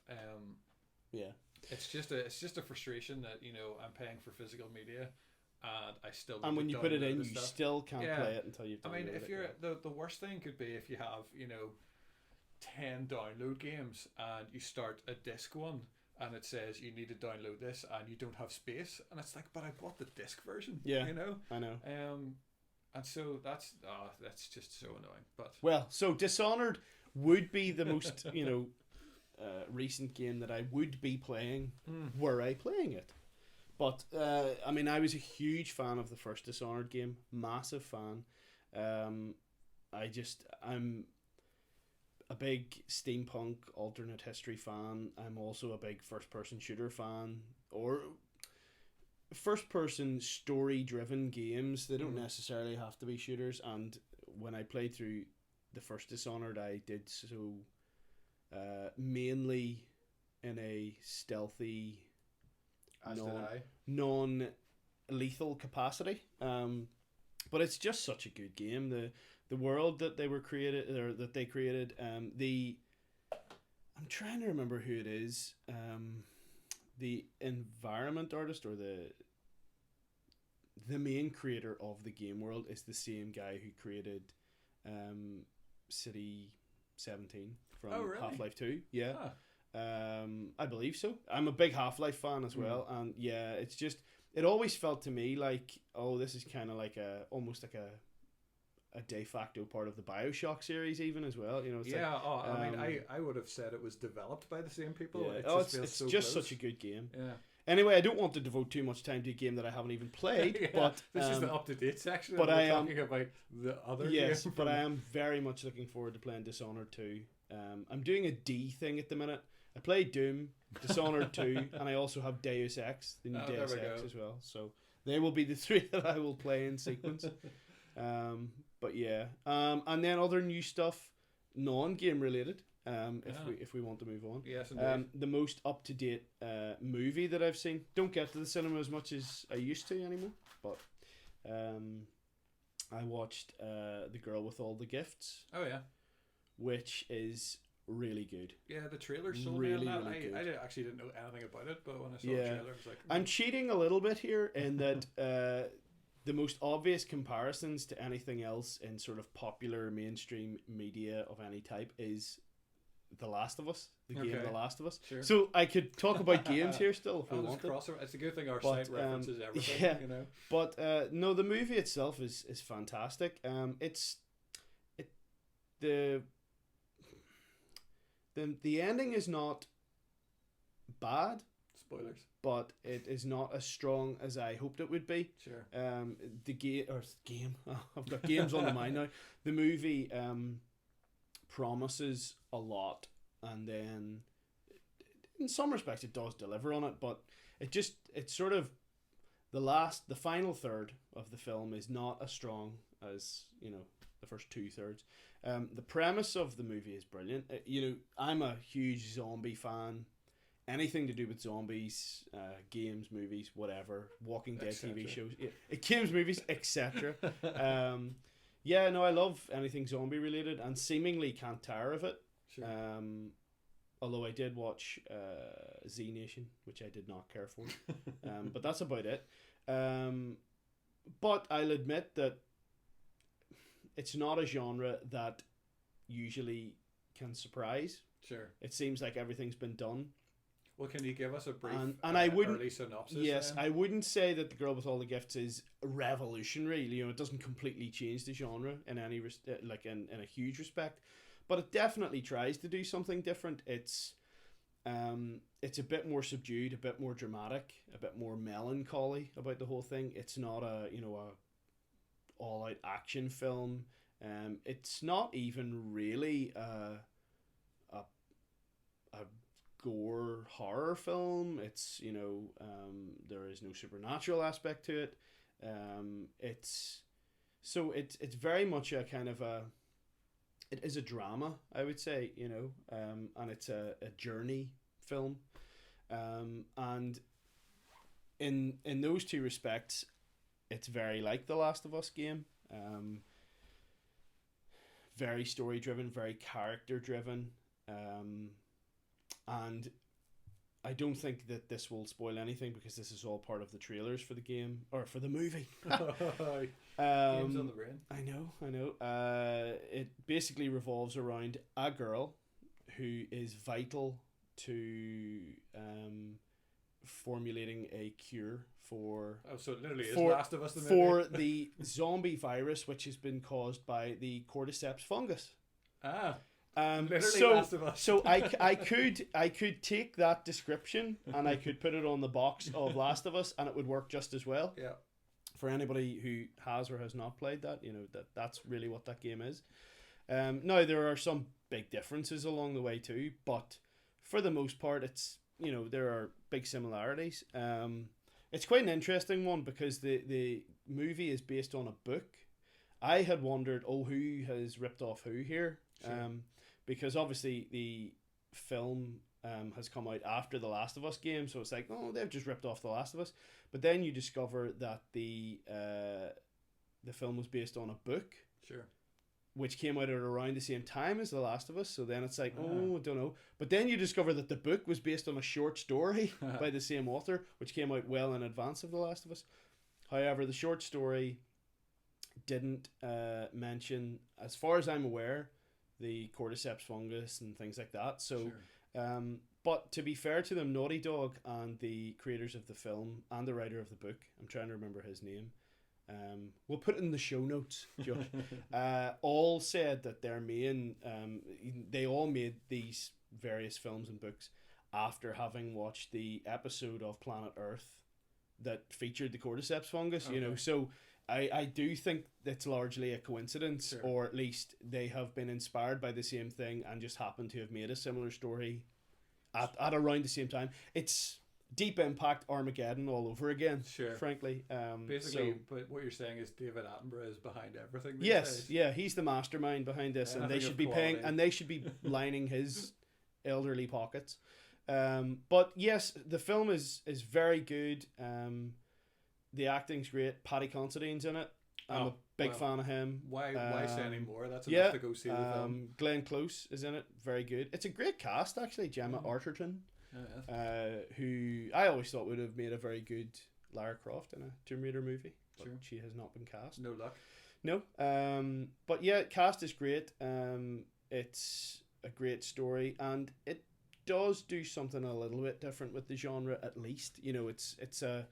It's just a frustration that I'm paying for physical media and I still. And when you put it in, you stuff. still can't play it until you've. I mean, if you're the worst thing could be if you have 10 download games and you start a disc one and it says you need to download this and you don't have space, and it's like, but I bought the disc version. Yeah, I know. And so that's just so annoying. But so Dishonored would be the most recent game that I would be playing were I playing it. But I mean, I was a huge fan of the first Dishonored game, massive fan. I'm a big steampunk alternate history fan. I'm also a big first person shooter fan, or first person story driven games. They don't necessarily have to be shooters. And when I played through the first Dishonored, I did so mainly in a stealthy, non-lethal capacity. But it's just such a good game. The world that they created, I'm trying to remember who it is. The environment artist or the main creator of the game world is the same guy who created City 17 from Half-Life 2. Yeah. I believe so. I'm a big Half-Life fan as well, and yeah, it's just, it always felt to me like, oh, this is kind of like almost like a de facto part of the BioShock series even as well, it's I mean, I would have said it was developed by the same people. Yeah. It's just such a good game. Anyway, I don't want to devote too much time to a game that I haven't even played. But this is the up-to-date section. But we're talking about the other game. But I am very much looking forward to playing Dishonored 2. I'm doing a D thing at the minute. I played Doom, Dishonored 2, and I also have Deus Ex, the new Deus Ex as well. So they will be the three that I will play in sequence. But yeah, and then other new stuff, non-game related. If we want to move on. Yes, indeed. The most up to date movie that I've seen. Don't get to the cinema as much as I used to anymore. But I watched The Girl with All the Gifts. Oh yeah, which is really good. Yeah, the trailer sold me on that. Really I actually didn't know anything about it, but when I saw the trailer, I was like, I'm cheating a little bit here in that the most obvious comparisons to anything else in sort of popular mainstream media of any type is The Last of Us, the game The Last of Us. Sure. So I could talk about games here still if we want to. It's a good thing our site references everything. Yeah, but no, the movie itself is fantastic. The ending is not bad. Spoilers. But it is not as strong as I hoped it would be. Sure. The game. Oh, I've got games on the mind now. The movie promises a lot, and then in some respects it does deliver on it, but it's sort of the final third of the film is not as strong as the first 2/3. The premise of the movie is brilliant. I'm a huge zombie fan. Anything to do with zombies, games, movies, whatever, Walking Dead TV shows, games, movies, etc. I love anything zombie related, and seemingly can't tire of it. Sure. Although I did watch Z Nation, which I did not care for, but that's about it. But I'll admit that it's not a genre that usually can surprise. Sure. It seems like everything's been done. Well, can you give us a brief and I wouldn't, early synopsis? Yes, then? I wouldn't say that The Girl with All the Gifts is revolutionary. It doesn't completely change the genre in any in a huge respect, but it definitely tries to do something different. It's a bit more subdued, a bit more dramatic, a bit more melancholy about the whole thing. It's not a all out action film. It's not even really a gore horror film. It's there is no supernatural aspect to it. It's very much a kind of it is a drama, I would say, and it's a journey film, and in those two respects it's very like the Last of Us game. Very story driven, very character driven, and I don't think that this will spoil anything because this is all part of the trailers for the game or for the movie. Games on the brain. I know. It basically revolves around a girl who is vital to formulating a cure for. Oh, so it literally is Last of Us the movie. For the zombie virus, which has been caused by the Cordyceps Fungus. Literally Last of Us. So I could take that description and I could put it on the box of Last of Us and it would work just as well. Yeah. For anybody who has or has not played that, that's really what that game is. Now there are some big differences along the way too, but for the most part, it's there are big similarities. It's quite an interesting one because the movie is based on a book. I had wondered, who has ripped off who here? Sure. Because obviously the film has come out after the Last of Us game, so it's like, they've just ripped off the Last of Us. But then you discover that the film was based on a book, sure, which came out at around the same time as the Last of Us. So then it's like, I don't know. But then you discover that the book was based on a short story by the same author, which came out well in advance of the Last of Us. However, the short story didn't mention, as far as I'm aware, the Cordyceps fungus and things like that. So, sure. But to be fair to them, Naughty Dog and the creators of the film and the writer of the book, I'm trying to remember his name, we'll put it in the show notes, Josh, all said that their main, they all made these various films and books after having watched the episode of Planet Earth that featured the Cordyceps fungus, so I do think it's largely a coincidence, sure. Or at least they have been inspired by the same thing and just happen to have made a similar story at around the same time. It's Deep Impact Armageddon all over again, sure. Frankly. Basically, but what you're saying is David Attenborough is behind everything. Yes, yeah, he's the mastermind behind this, and they should be paying, and they should be lining his elderly pockets. But yes, the film is very good. The acting's great. Paddy Considine's in it. I'm a big fan of him. Why say any more? That's enough to go see the film. Glenn Close is in it. Very good. It's a great cast, actually. Gemma Arterton, who I always thought would have made a very good Lara Croft in a Tomb Raider movie. But sure. She has not been cast. No luck. No. But yeah, cast is great. It's a great story, and it does do something a little bit different with the genre, at least. It's a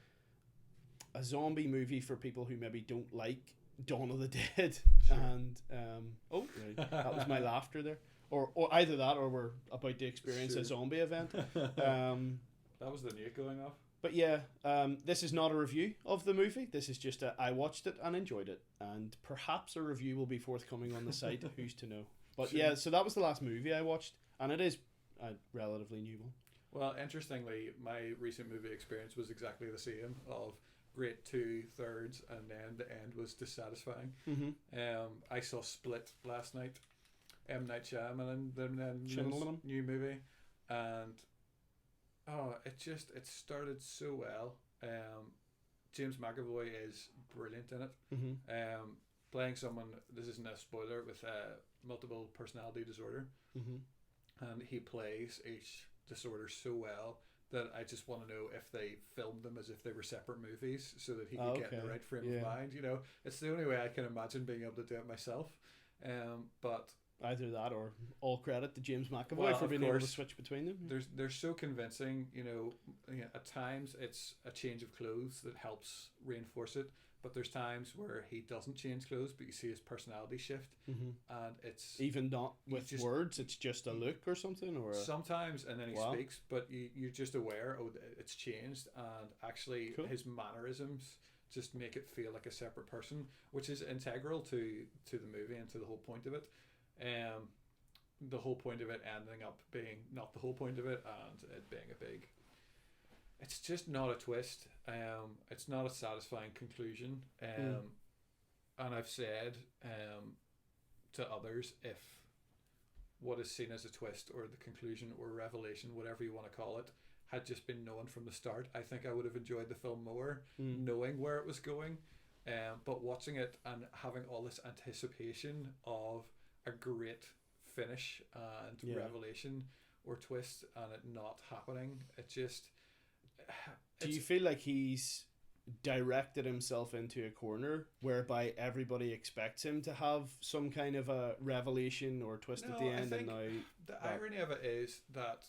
zombie movie for people who maybe don't like Dawn of the Dead, sure. And that was my laughter there, or either that, or we're about to experience a zombie event. That was the nuke going off. But yeah, this is not a review of the movie. This is just I watched it and enjoyed it, and perhaps a review will be forthcoming on the site. Who's to know? But sure. Yeah, so that was the last movie I watched, and it is a relatively new one. Well, interestingly, my recent movie experience was exactly the same. Of great 2/3, and then the end was dissatisfying. Mm-hmm. I saw Split last night, M. Night Shyamalan's new movie, and it started so well. James McAvoy is brilliant in it. Mm-hmm. Playing someone, this isn't a spoiler, with multiple personality disorder, mm-hmm. And he plays each disorder so well that I just want to know if they filmed them as if they were separate movies so that he could get in the right frame of mind. It's the only way I can imagine being able to do it myself. But either that or all credit to James McAvoy for being able to switch between them. They're so convincing. At times it's a change of clothes that helps reinforce it. But there's times where he doesn't change clothes, but you see his personality shift, mm-hmm. And it's even not with words. It's just a look or something, or sometimes, and then he speaks, but you're just aware, it's changed, and actually his mannerisms just make it feel like a separate person, which is integral to the movie and to the whole point of it. The whole point of it ending up being not the whole point of it, and it being a big. It's just not a twist. It's not a satisfying conclusion. And I've said to others, if what is seen as a twist or the conclusion or revelation, whatever you want to call it, had just been known from the start, I think I would have enjoyed the film more, knowing where it was going. But watching it and having all this anticipation of a great finish and revelation or twist and it not happening. It just. Do you feel like he's directed himself into a corner whereby everybody expects him to have some kind of a revelation or twist at the end? I think the irony of it is that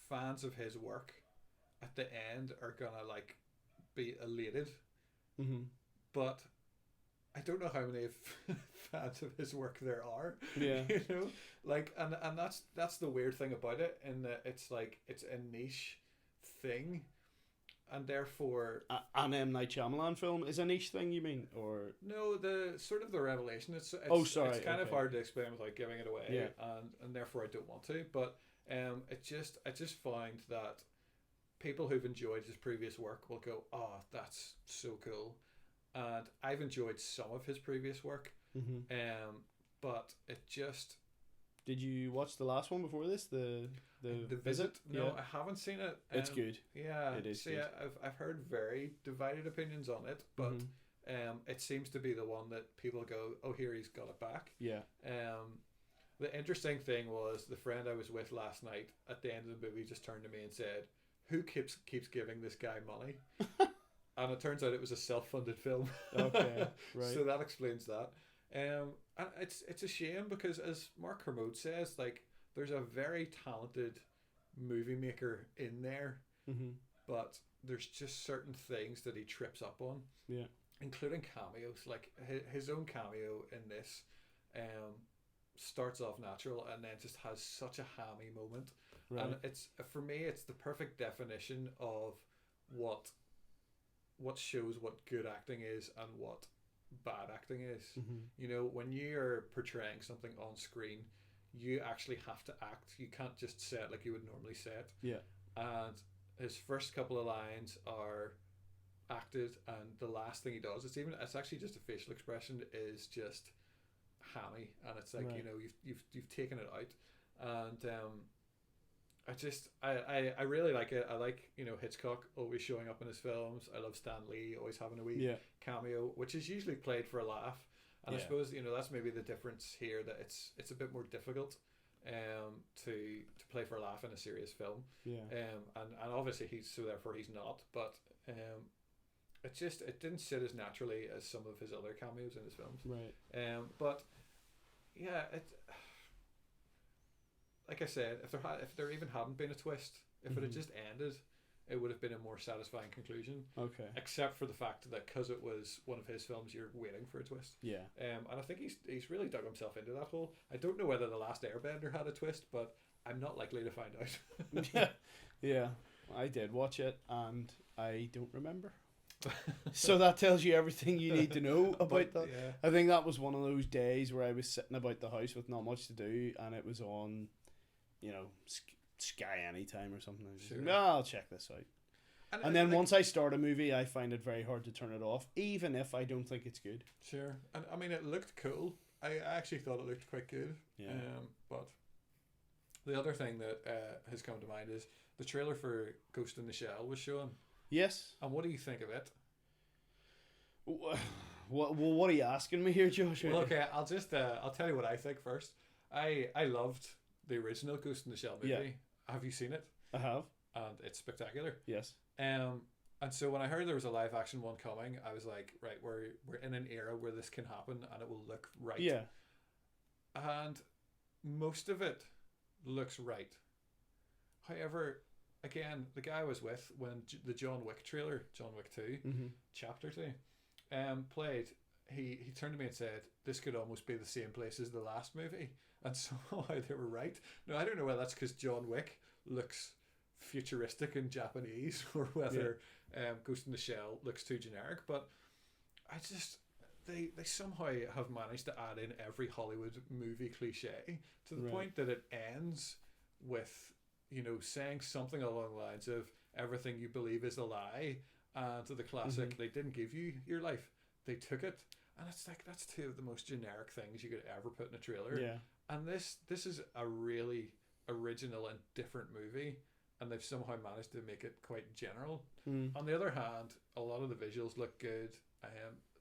fans of his work at the end are gonna like be elated, but I don't know how many fans of his work there are. Yeah, you know, like and that's the weird thing about it, in that it's like it's a niche thing. And therefore, an M. Night Shyamalan film is a niche thing, you mean, or no? The sort of the revelation. It's sorry. It's kind of hard to explain without giving it away. Yeah. And therefore I don't want to. But I just found that people who've enjoyed his previous work will go, "Oh, that's so cool," and I've enjoyed some of his previous work. But it just. Did you watch the last one before this? The Visit? No, yeah. I haven't seen it. It's good. Yeah, it is. So yeah, I've heard very divided opinions on it, but it seems to be the one that people go, "Oh, here he's got it back." Yeah. The interesting thing was the friend I was with last night at the end of the movie just turned to me and said, "Who keeps giving this guy money?" And it turns out it was a self-funded film. Okay, right. So that explains that. And it's a shame because, as Mark Kermode says, like, there's a very talented movie maker in there, but there's just certain things that he trips up on. Yeah, including cameos. Like his own cameo in this, starts off natural and then just has such a hammy moment. Right. And it's, for me, it's the perfect definition of what shows what good acting is and what bad acting is. You know, when you're portraying something on screen, you actually have to act. You can't just say it like you would normally say it. Yeah. And his first couple of lines are acted, and the last thing he does, it's actually just a facial expression, is just hammy, and it's like, right. You know, you've taken it out. And I really like it. I like, you know, Hitchcock always showing up in his films. I love Stan Lee always having a wee cameo, which is usually played for a laugh. And I suppose, you know, that's maybe the difference here, that it's a bit more difficult to play for a laugh in a serious film. And obviously therefore he's not, but it didn't sit as naturally as some of his other cameos in his films. Right. But yeah, like I said, if there even hadn't been a twist, if it had just ended, it would have been a more satisfying conclusion. Okay. Except for the fact that because it was one of his films, you're waiting for a twist. Yeah. And I think he's really dug himself into that hole. I don't know whether The Last Airbender had a twist, but I'm not likely to find out. Yeah. I did watch it and I don't remember. So that tells you everything you need to know about that. Yeah. I think that was one of those days where I was sitting about the house with not much to do, and it was on, you know, Sky Anytime or something. Sure. Like, I'll check this out. And then once I start a movie, I find it very hard to turn it off, even if I don't think it's good. Sure. And I mean, it looked cool. I actually thought it looked quite good. Yeah. But the other thing that has come to mind is the trailer for Ghost in the Shell was shown. Yes. And what do you think of it? What are you asking me here, Josh? Well, okay, I'll tell you what I think first. I loved the original Ghost in the Shell movie. Yeah. Have you seen it? I have. And it's spectacular. Yes. And so when I heard there was a live action one coming, I was like, right, we're in an era where this can happen and it will look right. Yeah. And most of it looks right. However, again, the guy I was with when the John Wick trailer, John Wick 2, Chapter 2, played, he turned to me and said, this could almost be the same place as the last movie. And somehow they were right. Now, I don't know whether that's because John Wick looks futuristic and Japanese, or whether Ghost in the Shell looks too generic, but they somehow have managed to add in every Hollywood movie cliche to the point that it ends with, you know, saying something along the lines of everything you believe is a lie, and to the classic, they didn't give you your life, they took it. And it's like, that's two of the most generic things you could ever put in a trailer. Yeah. And this is a really original and different movie, and they've somehow managed to make it quite general. On the other hand, a lot of the visuals look good,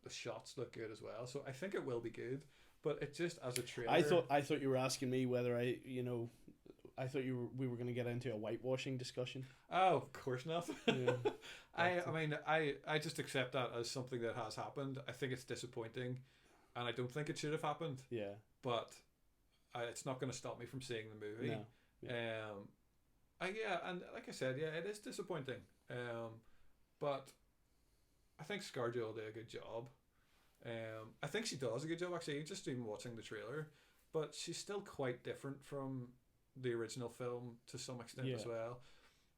the shots look good as well, so I think it will be good. But it just, as a trailer, I thought you were asking me whether I I thought we were going to get into a whitewashing discussion. Oh, of course not. Yeah. I just accept that as something that has happened. I think it's disappointing, and I don't think it should have happened. Yeah. But it's not going to stop me from seeing the movie. No. Yeah. And like I said, yeah, it is disappointing. But I think ScarJo will do a good job. I think she does a good job, actually, just even watching the trailer. But she's still quite different from the original film to some extent as well.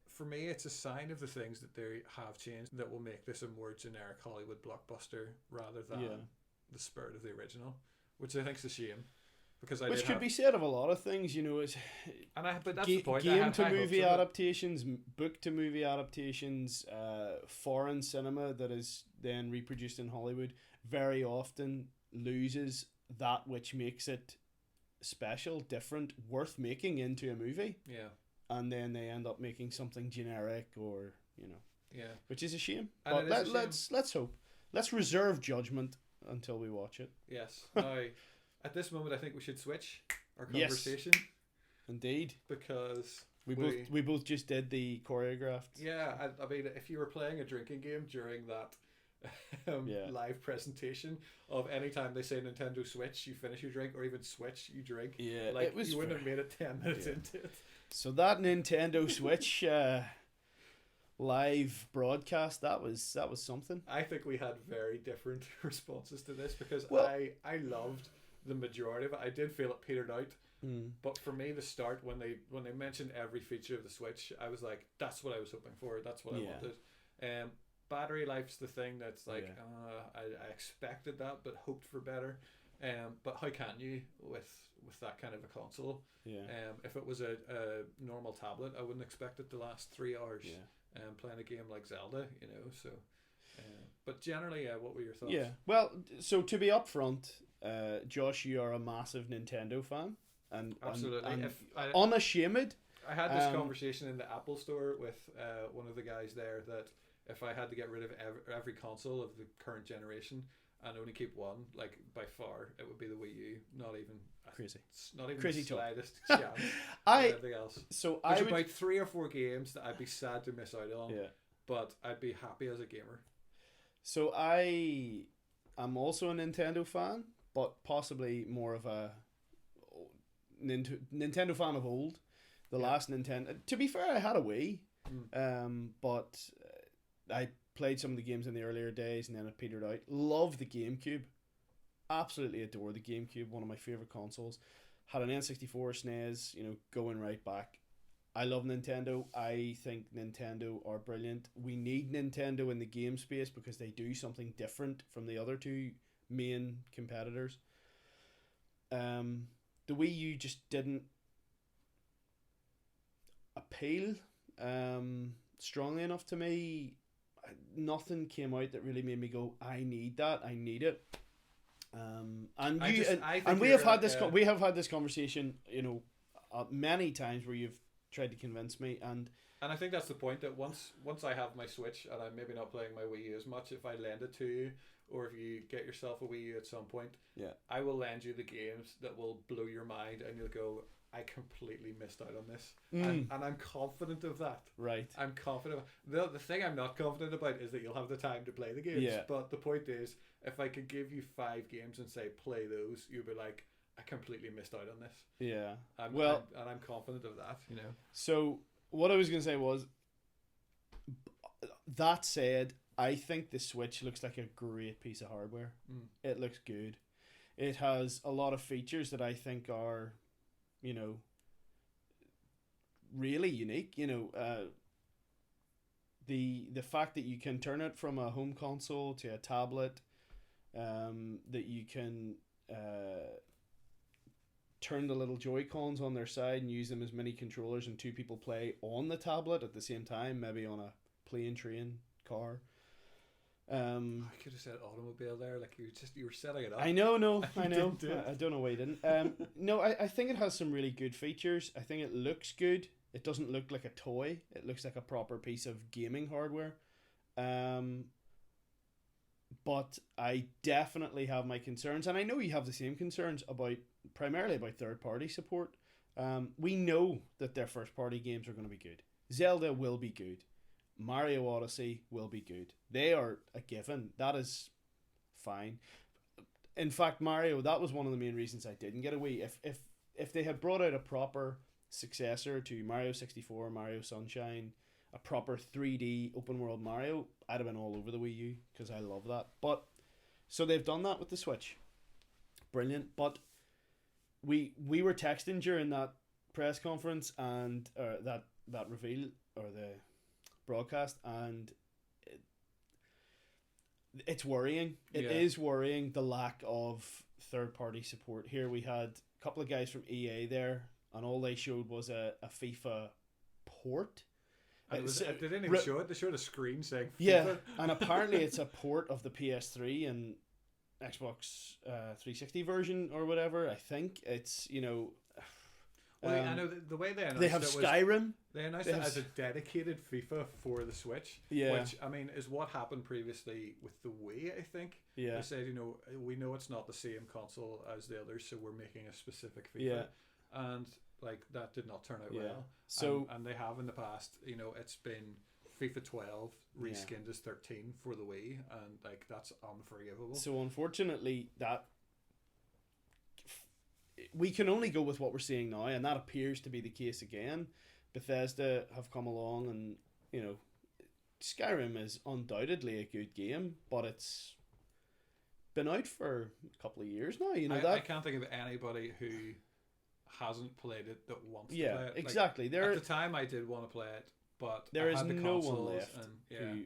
For me, it's a sign of the things that they have changed that will make this a more generic Hollywood blockbuster rather than the spirit of the original, which I think is a shame. Which could be said of a lot of things, but that's the point. Game to movie adaptations, book to movie adaptations, foreign cinema that is then reproduced in Hollywood very often loses that which makes it special, different, worth making into a movie. Yeah. And then they end up making something generic or, which is a shame. And but let's hope. Let's reserve judgment until we watch it. Yes. Now, at this moment, I think we should switch our conversation. Yes, indeed. Because we both just did the choreographed. Yeah, I mean, if you were playing a drinking game during that live presentation of any time they say Nintendo Switch, you finish your drink, or even Switch, you drink. Yeah, like you wouldn't have made it 10 minutes into it. So that Nintendo Switch live broadcast, that was something. I think we had very different responses to this because I loved the majority of it. I did feel it petered out, but for me, the start when they mentioned every feature of the Switch, I was like, that's what I was hoping for. That's what I wanted. Battery life's the thing that's like, I expected that, but hoped for better. But how can you with that kind of a console? Yeah. If it was a normal tablet, I wouldn't expect it to last 3 hours. Yeah. Playing a game like Zelda, So, but generally, what were your thoughts? Yeah. Well, so to be upfront, Josh, you are a massive Nintendo fan, and absolutely, and unashamed. I had this conversation in the Apple store with one of the guys there that if I had to get rid of every console of the current generation and only keep one, like by far, it would be the Wii U. Not even crazy. Not even crazy the slightest chance. Anything else. So there's about 3 or 4 games that I'd be sad to miss out on. Yeah. But I'd be happy as a gamer. So I am also a Nintendo fan, but possibly more of a Nintendo fan of old. The last Nintendo. To be fair, I had a Wii, but I played some of the games in the earlier days and then it petered out. Love the GameCube. Absolutely adore the GameCube. One of my favorite consoles. Had an N64, SNES, going right back. I love Nintendo. I think Nintendo are brilliant. We need Nintendo in the game space because they do something different from the other two main competitors. The Wii U just didn't appeal strongly enough to me. Nothing came out that really made me go, I need that, I need it. We have had this conversation, many times where you've tried to convince me, and I think that's the point, that once I have my Switch and I'm maybe not playing my Wii U as much, if I lend it to you, or if you get yourself a Wii U at some point, I will lend you the games that will blow your mind, and you'll go, I completely missed out on this. And I'm confident of that. Right. I'm confident. The thing I'm not confident about is that you'll have the time to play the games. Yeah. But the point is, if I could give you 5 games and say, play those, you'll be like, I completely missed out on this. Yeah. I'm confident of that, So, what I was going to say was, that said, I think the Switch looks like a great piece of hardware. It looks good. It has a lot of features that I think are, really unique. The fact that you can turn it from a home console to a tablet, that you can turn the little Joy-Cons on their side and use them as mini controllers, and 2 people play on the tablet at the same time, maybe on a plane, train, car. I could have said automobile there, like you were setting it up. I know. I don't know why you didn't. No, I think it has some really good features. I think it looks good. It doesn't look like a toy. It looks like a proper piece of gaming hardware. But I definitely have my concerns, and I know you have the same concerns primarily about third-party support. We know that their first party games are going to be good. Zelda will be good. Mario Odyssey will be good. They are a given. That is fine. In fact, Mario, that was one of the main reasons I didn't get a Wii. If they had brought out a proper successor to Mario 64, Mario Sunshine, a proper 3D open world Mario, I'd have been all over the Wii U because I love that. But so they've done that with the Switch. Brilliant. But we were texting during that press conference and that reveal or the broadcast, and it's worrying. It is worrying, the lack of third party support. Here we had a couple of guys from EA there, and all they showed was a FIFA port. They didn't even show it. They showed a screen saying FIFA. Yeah, and apparently it's a port of the PS3 and Xbox 360 version or whatever. I think it's, well, I know the way they announced they have Skyrim. They announced it as a dedicated FIFA for the Switch. Yeah. Which, I mean, is what happened previously with the Wii, I think. Yeah. They said, we know it's not the same console as the others, so we're making a specific FIFA. Yeah. And, that did not turn out well. So, and they have in the past, it's been FIFA 12 reskinned as 13 for the Wii, and, that's unforgivable. So, unfortunately, that we can only go with what we're seeing now, and that appears to be the case again. Bethesda have come along, and Skyrim is undoubtedly a good game, but it's been out for a couple of years now. I can't think of anybody who hasn't played it that wants to play it. Exactly. At the time, I did want to play it, but there is no consoles one left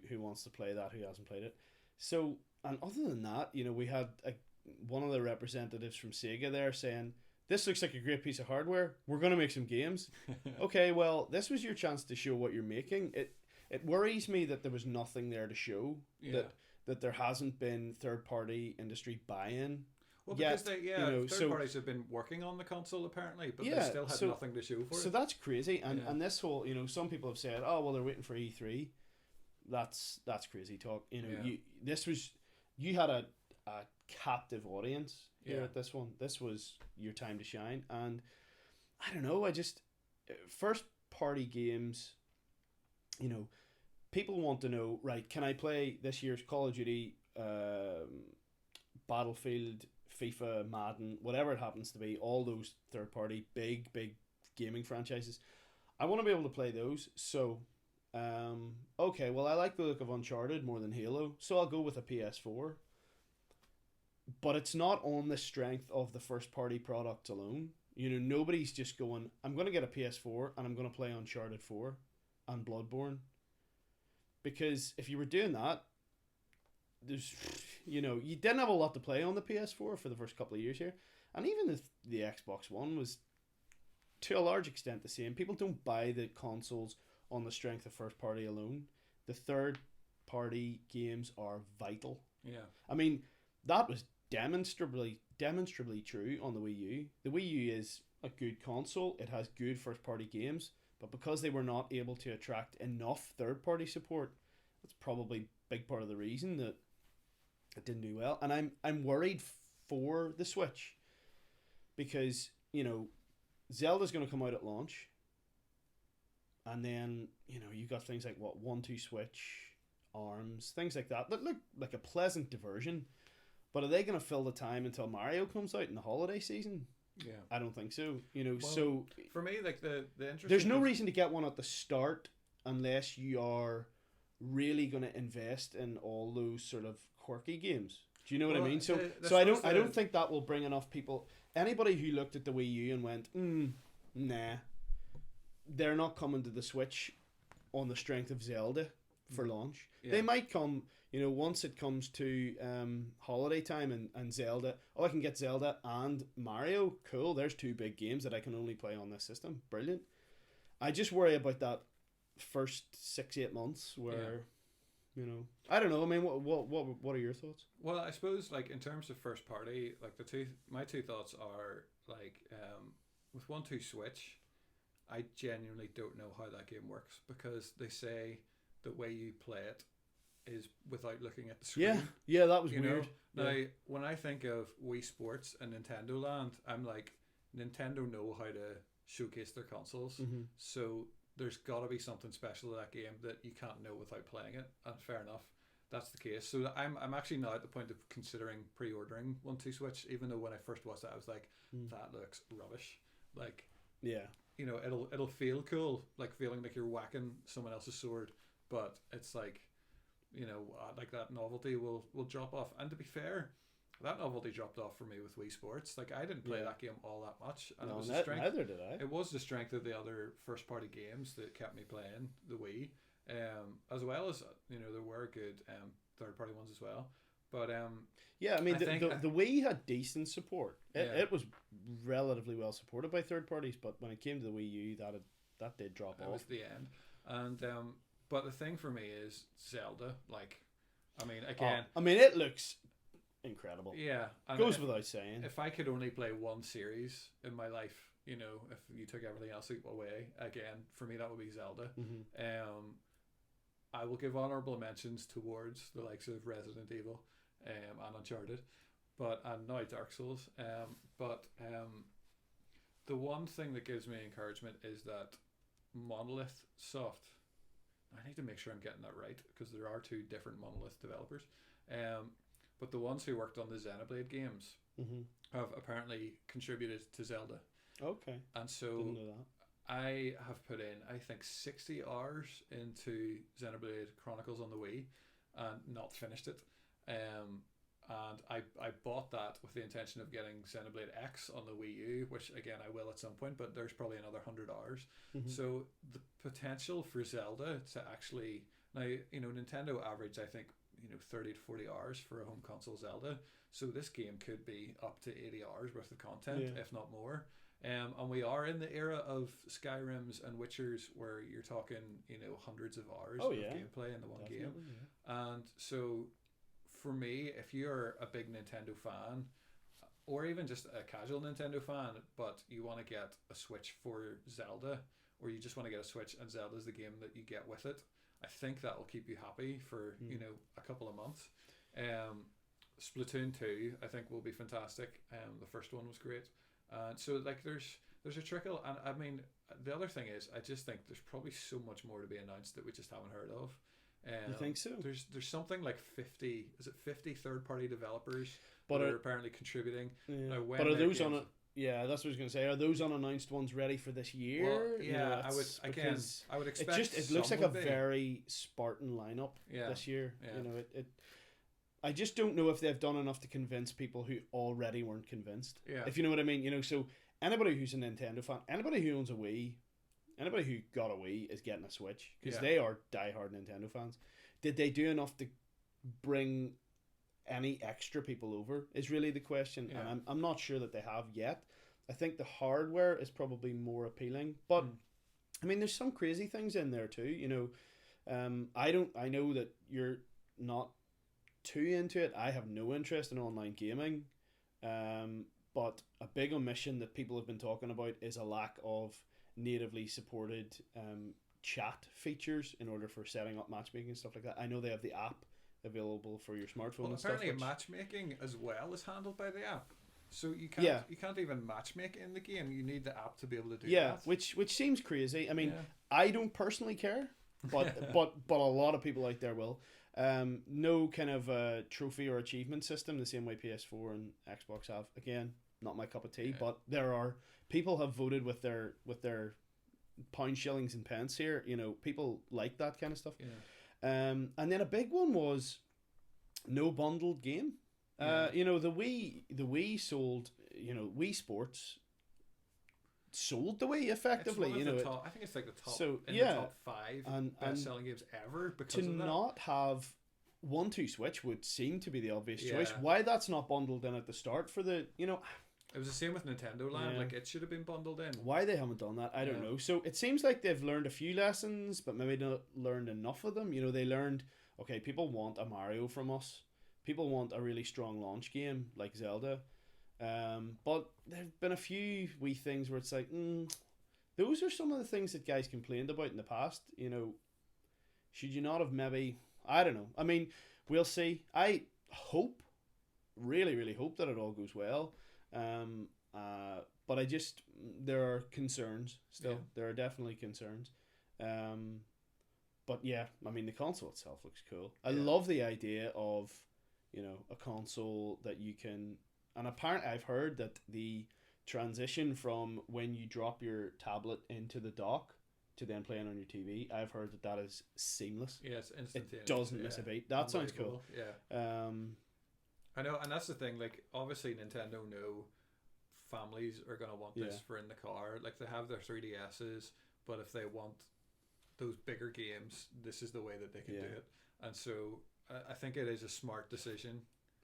who wants to play that, who hasn't played it. So, and other than that, we had one of the representatives from Sega there saying, "This looks like a great piece of hardware. We're going to make some games." Okay, well, this was your chance to show what you're making. It worries me that there was nothing there to show, that there hasn't been third-party industry buy-in. Well, because third parties have been working on the console apparently, but they still had nothing to show for it. So that's crazy, and this whole, some people have said, "Oh, well, they're waiting for E3." That's crazy talk. You had a captive audience here at this one. This was your time to shine, and I don't know. First party games. People want to know, right? Can I play this year's Call of Duty, Battlefield, FIFA, Madden, whatever it happens to be? All those third party big gaming franchises. I want to be able to play those. So, okay. Well, I like the look of Uncharted more than Halo, so I'll go with a PS4. But it's not on the strength of the first party products alone. Nobody's just going, I'm going to get a PS4 and I'm going to play Uncharted 4 and Bloodborne. Because if you were doing that, there's, you didn't have a lot to play on the PS4 for the first couple of years here. And even if the Xbox One was to a large extent the same, people don't buy the consoles on the strength of first party alone. The third party games are vital. Yeah. I mean, that was demonstrably true on the Wii U. The Wii U is a good console. It has good first party games, but because they were not able to attract enough third party support, that's probably a big part of the reason that it didn't do well. And I'm worried for the Switch because, Zelda's going to come out at launch, and then, you got things like 1-2 Switch, ARMS, things like that look like a pleasant diversion. But are they going to fill the time until Mario comes out in the holiday season? Yeah, I don't think so. Well, so for me, the interesting. There's no reason to get one at the start unless you are really going to invest in all those sort of quirky games. Do you know what I mean? So I don't think that will bring enough people. Anybody who looked at the Wii U and went, nah, they're not coming to the Switch on the strength of Zelda for launch. Yeah. They might come. Once it comes to holiday time and Zelda, I can get Zelda and Mario. Cool, there's two big games that I can only play on this system. Brilliant. I just worry about that first 6-8 months where, I don't know. I mean, what are your thoughts? Well, I suppose in terms of first party, my two thoughts are with 1-2 Switch, I genuinely don't know how that game works because they say the way you play it is without looking at the screen. Yeah, that was weird. Now, when I think of Wii Sports and Nintendo Land, I'm like, Nintendo know how to showcase their consoles. So there's got to be something special to that game that you can't know without playing it, and fair enough, that's the case. So I'm actually now at the point of considering pre-ordering 1-2 Switch, even though when I first watched it I was like, that looks rubbish. Like, yeah, you know, it'll feel cool, like feeling like you're whacking someone else's sword, but it's like, you know, like that novelty will drop off. And to be fair, that novelty dropped off for me with Wii Sports. Like, I didn't play that game all that much, and it was the strength. Neither did I. It was the strength of the other first party games that kept me playing the Wii, as well as, you know, there were good third party ones as well. But yeah, I mean, the Wii had decent support. It was relatively well supported by third parties, but when it came to the Wii U, that did drop off. It was the end. And but the thing for me is Zelda. Like, I mean, again, it looks incredible. Yeah, and goes without saying. If I could only play one series in my life, you know, if you took everything else away, again, for me that would be Zelda. I will give honorable mentions towards the likes of Resident Evil and Uncharted, and now Dark Souls. But the one thing that gives me encouragement is that Monolith Soft. I need to make sure I'm getting that right, because there are two different Monolith developers. But the ones who worked on the Xenoblade games have apparently contributed to Zelda. Okay. And so didn't know that. I have put in, I think, 60 hours into Xenoblade Chronicles on the Wii and not finished it. And I bought that with the intention of getting Xenoblade X on the Wii U, which again I will at some point, but there's probably another 100 hours. So the potential for Zelda to actually, now, you know, Nintendo average, I think, you know, 30 to 40 hours for a home console Zelda. So this game could be up to 80 hours worth of content, if not more. And we are in the era of Skyrims and Witchers where you're talking, you know, hundreds of hours of gameplay in the one game. Yeah. And so for me, if you're a big Nintendo fan, or even just a casual Nintendo fan, but you want to get a Switch for Zelda, or you just want to get a Switch and Zelda's the game that you get with it, I think that will keep you happy for, you know, a couple of months. Splatoon 2, I think, will be fantastic. The first one was great. So like there's a trickle, and I mean the other thing is I just think there's probably so much more to be announced that we just haven't heard of. You think so? There's something like 50 third party developers that are apparently contributing. Yeah. But are those on it? Yeah, that's what I was going to say. Are those unannounced ones ready for this year? Well, yeah, I would expect. It looks like a very Spartan lineup this year. Yeah. You know, I just don't know if they've done enough to convince people who already weren't convinced. Yeah. If you know what I mean, you know. So anybody who's a Nintendo fan, anybody who owns a Wii, anybody who got a Wii is getting a Switch because they are diehard Nintendo fans. Did they do enough to bring any extra people over is really the question, and I'm not sure that they have yet. I think the hardware is probably more appealing, but I mean there's some crazy things in there too, you know. I know that you're not too into it. I have no interest in online gaming, but a big omission that people have been talking about is a lack of natively supported chat features in order for setting up matchmaking and stuff like that. I know they have the app available for your smartphone. Well, and apparently stuff, matchmaking as well is handled by the app, so you can't even matchmake in the game. You need the app to be able to do that. which seems crazy. I mean, I don't personally care, but but a lot of people out there will. No kind of trophy or achievement system the same way PS4 and Xbox have. Again, not my cup of tea, but there are people have voted with their pound, shillings and pence here. You know, people like that kind of stuff. And then a big one was no bundled game. You know, the Wii sold, you know, Wii Sports sold the Wii effectively. You know, I think it's like the top the top 5 best-selling games ever. Because to not have 1-2 Switch would seem to be the obvious choice. Why that's not bundled in at the start for the, you know. It was the same with Nintendo Land. Like, it should have been bundled in. Why they haven't done that, I don't know. So it seems like they've learned a few lessons, but maybe not learned enough of them. You know, they learned, okay, people want a Mario from us. People want a really strong launch game like Zelda. But there have been a few wee things where it's like, those are some of the things that guys complained about in the past. You know, should you not have maybe, I don't know. I mean, we'll see. I hope, really, really hope that it all goes well. but there are concerns still. Yeah. There are definitely concerns. But yeah, I mean, the console itself looks cool. I love the idea of, a console that you can, and apparently I've heard that the transition from when you drop your tablet into the dock to then playing on your TV, I've heard that is seamless. Yeah, it's instantaneous. It doesn't miss a beat. That sounds cool. Yeah. I know, and that's the thing, like, obviously Nintendo know families are going to want this for in the car. Like, they have their 3DSs, but if they want those bigger games, this is the way that they can do it. And so I think it is a smart decision.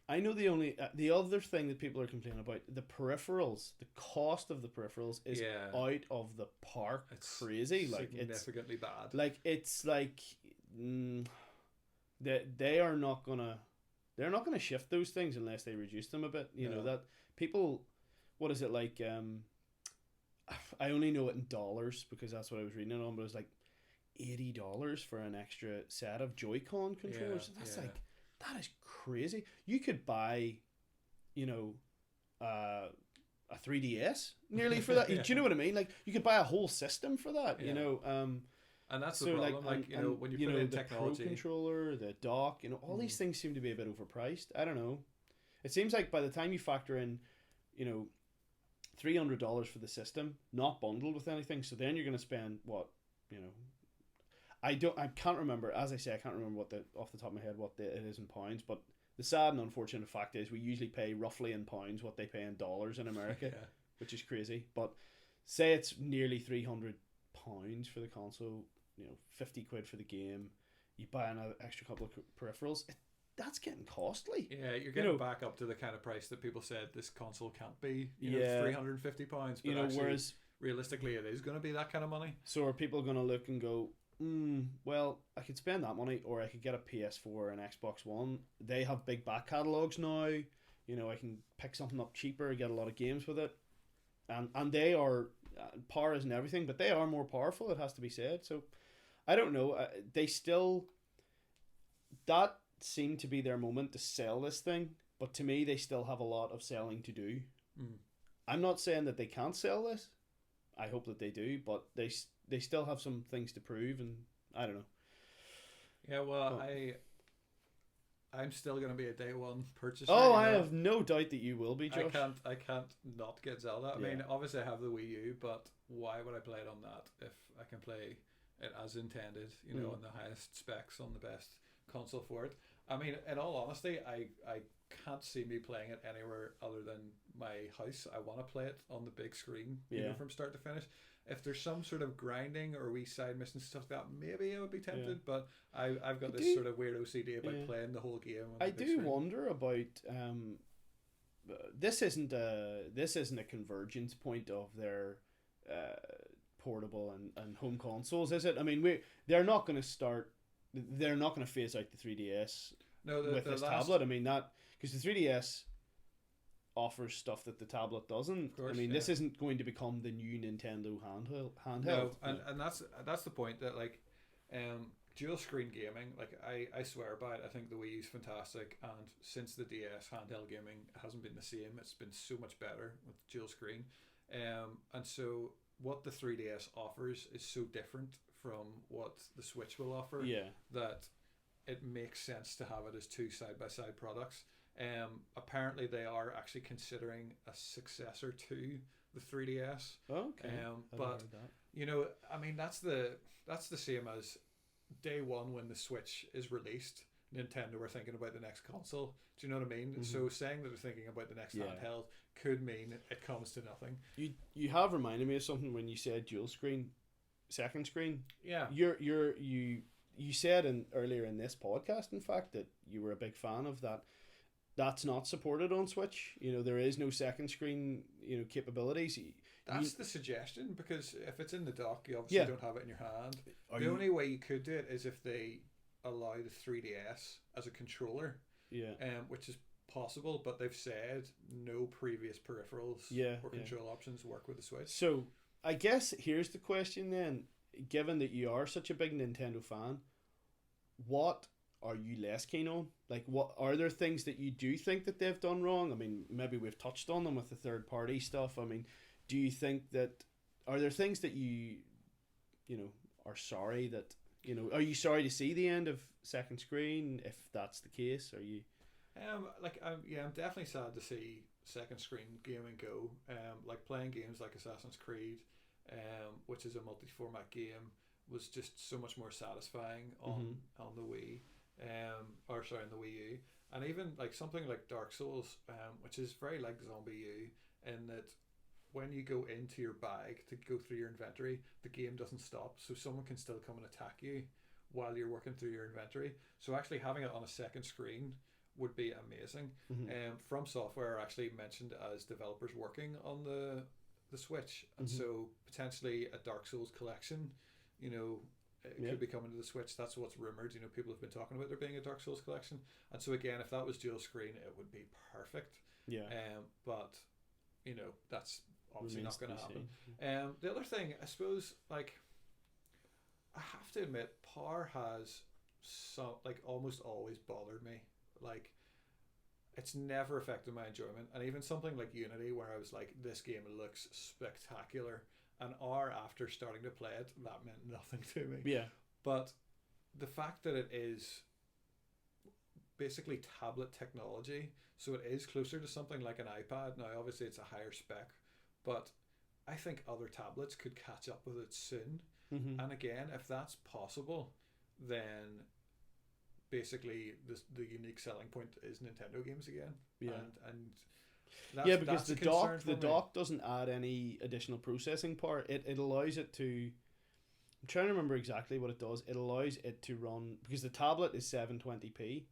I know the other thing that people are complaining about, the peripherals, the cost of the peripherals is out of the park. It's crazy. Like, significantly bad. Like, it's like they're not gonna shift those things unless they reduce them a bit. You know that people, what is it like? I only know it in dollars because that's what I was reading it on, but it was like $80 for an extra set of Joy-Con controllers. That's like, that is crazy. You could buy, a 3DS nearly for that. Do you know what I mean? Like, you could buy a whole system for that. And that's the problem. When you put in the technology, Pro controller, the dock, all these things seem to be a bit overpriced. I don't know. It seems like by the time you factor in, $300 for the system, not bundled with anything, so then you're going to spend what, I can't remember. As I say, I can't remember off the top of my head what it is in pounds. But the sad and unfortunate fact is we usually pay roughly in pounds what they pay in dollars in America, which is crazy. But say it's nearly £300 for the console, £50 for the game. You buy another extra couple of peripherals. That's getting costly. Yeah, you're getting back up to the kind of price that people said this console can't be. £350. But whereas realistically, it is going to be that kind of money. So are people going to look and go, well, I could spend that money, or I could get a PS4 and Xbox One. They have big back catalogs now. I can pick something up cheaper, get a lot of games with it, and they are power isn't everything, but they are more powerful. It has to be said. So I don't know. They still that seemed to be their moment to sell this thing, but to me, they still have a lot of selling to do. I'm not saying that they can't sell this. I hope that they do, but they still have some things to prove, and I don't know. Yeah, well, I'm still going to be a day one purchaser. Oh, I have no doubt that you will be, Josh. I can't not get Zelda. I mean, obviously I have the Wii U, but why would I play it on that if I can play it as intended, on the highest specs on the best console for it? I mean, in all honesty, I can't see me playing it anywhere other than my house. I want to play it on the big screen, from start to finish. If there's some sort of grinding or wee side missions stuff like that, maybe I would be tempted. But I've got this sort of weird OCD about playing the whole game. I do wonder about this isn't a convergence point of their portable and home consoles, is it? I mean, they're not going to phase out the 3DS with this tablet. I mean, that because the 3DS offers stuff that the tablet doesn't. Of course, this isn't going to become the new Nintendo handheld. No, and that's the point that dual screen gaming, I swear by it. I think the Wii is fantastic, and since the DS, handheld gaming hasn't been the same. It's been so much better with dual screen, and so what the 3DS offers is so different from what the Switch will offer that it makes sense to have it as two side-by-side products. Apparently they are actually considering a successor to the 3DS. Okay. But I mean, that's the same as day one when the Switch is released. Nintendo are thinking about the next console. Do you know what I mean? Mm-hmm. So saying that they're thinking about the next handheld could mean it comes to nothing. You have reminded me of something when you said dual screen, second screen. Yeah. You said earlier in this podcast, in fact, that you were a big fan of that. That's not supported on Switch. There is no second screen, capabilities. That's the suggestion, because if it's in the dock, you obviously don't have it in your hand. The only way you could do it is if they allow the 3DS as a controller. Yeah. Which is possible, but they've said no previous peripherals or control options work with the Switch. So I guess here's the question then. Given that you are such a big Nintendo fan, what are you less keen on? Like, what are there things that you do think that they've done wrong? I mean, maybe we've touched on them with the third party stuff. I mean, do you think that, are there things that you know, are sorry that, you know, are you sorry to see the end of second screen? If that's the case, are you? I'm definitely sad to see second screen gaming go. Like playing games like Assassin's Creed, which is a multi-format game, was just so much more satisfying on the Wii, on the Wii U, and even like something like Dark Souls, which is very like Zombie U, in that when you go into your bag to go through your inventory, the game doesn't stop, so someone can still come and attack you while you're working through your inventory. So actually having it on a second screen would be amazing. From Software actually mentioned as developers working on the Switch, and so potentially a Dark Souls collection, you know, it could be coming to the Switch. That's what's rumored. You know, people have been talking about there being a Dark Souls collection, and so again, if that was dual screen, it would be perfect. But you know, that's obviously not going to happen. The other thing, I suppose, like, I have to admit, power has almost always bothered me. Like, it's never affected my enjoyment. And even something like Unity, where I was like, this game looks spectacular, an hour after starting to play it, that meant nothing to me. But the fact that it is basically tablet technology, so it is closer to something like an iPad. Now obviously it's a higher spec, but I think other tablets could catch up with it soon. And again, if that's possible, then basically the unique selling point is Nintendo games again. And that's, because the dock doesn't add any additional processing power. It allows it to, I'm trying to remember exactly what it does. It allows it to run, because the tablet is 720p.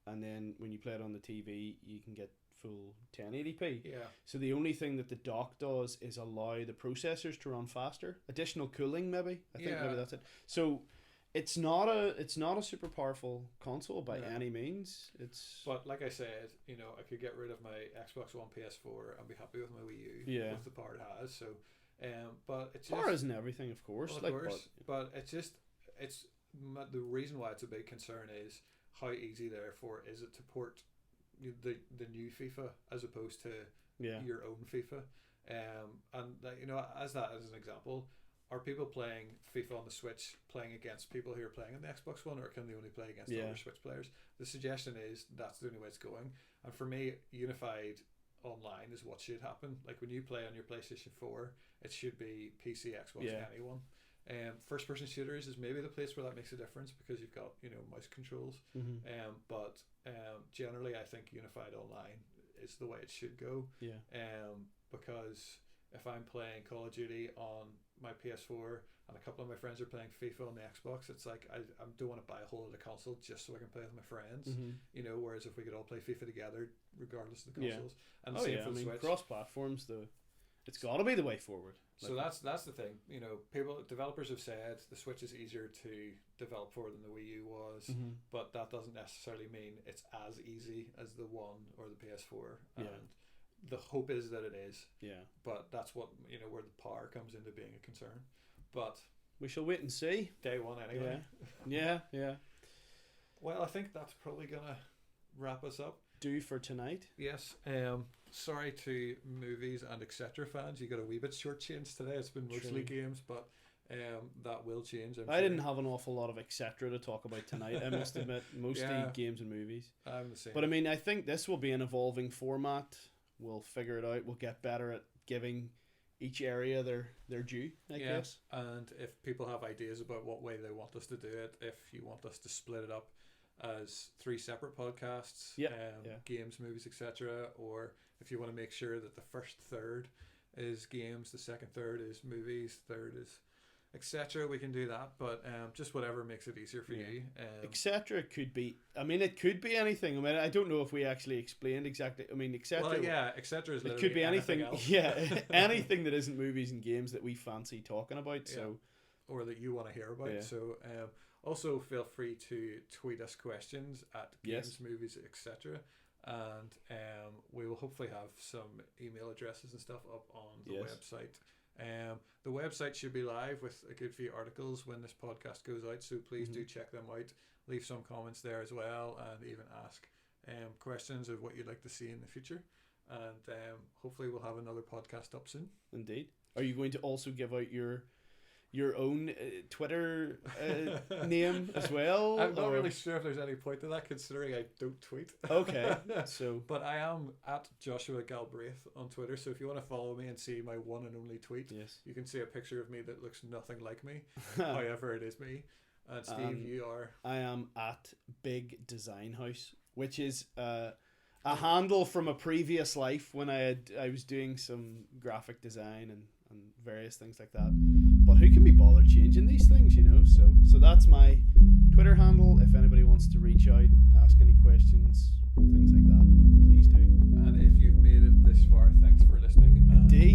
And then when you play it on the TV, you can get full 1080p. So the only thing that the dock does is allow the processors to run faster. Additional cooling, maybe. I think maybe that's it. So it's not a super powerful console by any means. But like I said, you know, I could get rid of my Xbox One, PS4, and be happy with my Wii U with the power it has. So, but it's just, power isn't everything, of course. Well, of course, but it's the reason why it's a big concern is how easy, therefore, is it to port the new FIFA as opposed to your own FIFA. And you know, as an example, are people playing FIFA on the Switch playing against people who are playing on the Xbox One, or can they only play against other Switch players? The suggestion is that's the only way it's going. And for me, unified online is what should happen. Like when you play on your PlayStation 4, it should be PC, Xbox, anyone. First person shooters is maybe the place where that makes a difference because you've got, you know, mouse controls. But generally I think unified online is the way it should go. Because if I'm playing Call of Duty on my PS4 and a couple of my friends are playing FIFA on the Xbox, it's like I don't want to buy a whole other console just so I can play with my friends. You know, whereas if we could all play FIFA together regardless of the consoles. And the same for the Switch. Cross platforms, it's got to be the way forward. So that's the thing. You know, developers have said the Switch is easier to develop for than the Wii U was, but that doesn't necessarily mean it's as easy as the One or the PS4. And the hope is that it is. But that's what, you know, where the power comes into being a concern. But we shall wait and see. Day one anyway. Well, I think that's probably gonna wrap us up. Do for tonight. Yes. Sorry to movies and etc. fans, you got a wee bit shortchanged today. It's been mostly games, but that will change. I didn't have an awful lot of etc. to talk about tonight. I must admit, mostly games and movies. I'm the same. But I mean, I think this will be an evolving format. We'll figure it out. We'll get better at giving each area their due, I guess. And if people have ideas about what way they want us to do it, if you want us to split it up as 3 separate podcasts, games, movies, etc., or if you want to make sure that the first third is games, the second third is movies, third is etc., we can do that. But just whatever makes it easier for you. Etc. could be, I mean, it could be anything. I mean, I don't know if we actually explained exactly. I mean, etc. Well, etc. is literally it could be anything else. Anything that isn't movies and games that we fancy talking about. So, or that you want to hear about. So also feel free to tweet us questions at games, movies, etc. And we will hopefully have some email addresses and stuff up on the website. The website should be live with a good few articles when this podcast goes out, so please do check them out. Leave some comments there as well, and even ask questions of what you'd like to see in the future. and hopefully we'll have another podcast up soon. Indeed. Are you going to also give out your own Twitter name as well? I'm not really sure if there's any point to that, considering I don't tweet. Okay, so but I am at Joshua Galbraith on Twitter, so if you want to follow me and see my one and only tweet, yes, you can see a picture of me that looks nothing like me. However, it is me. And Steve, you are? I am at Big Design House, which is a handle from a previous life when I was doing some graphic design and various things like that. But who can be bothered changing these things, you know? So that's my Twitter handle. If anybody wants to reach out, ask any questions, things like that, please do. And if you've made it this far, thanks for listening. Indeed.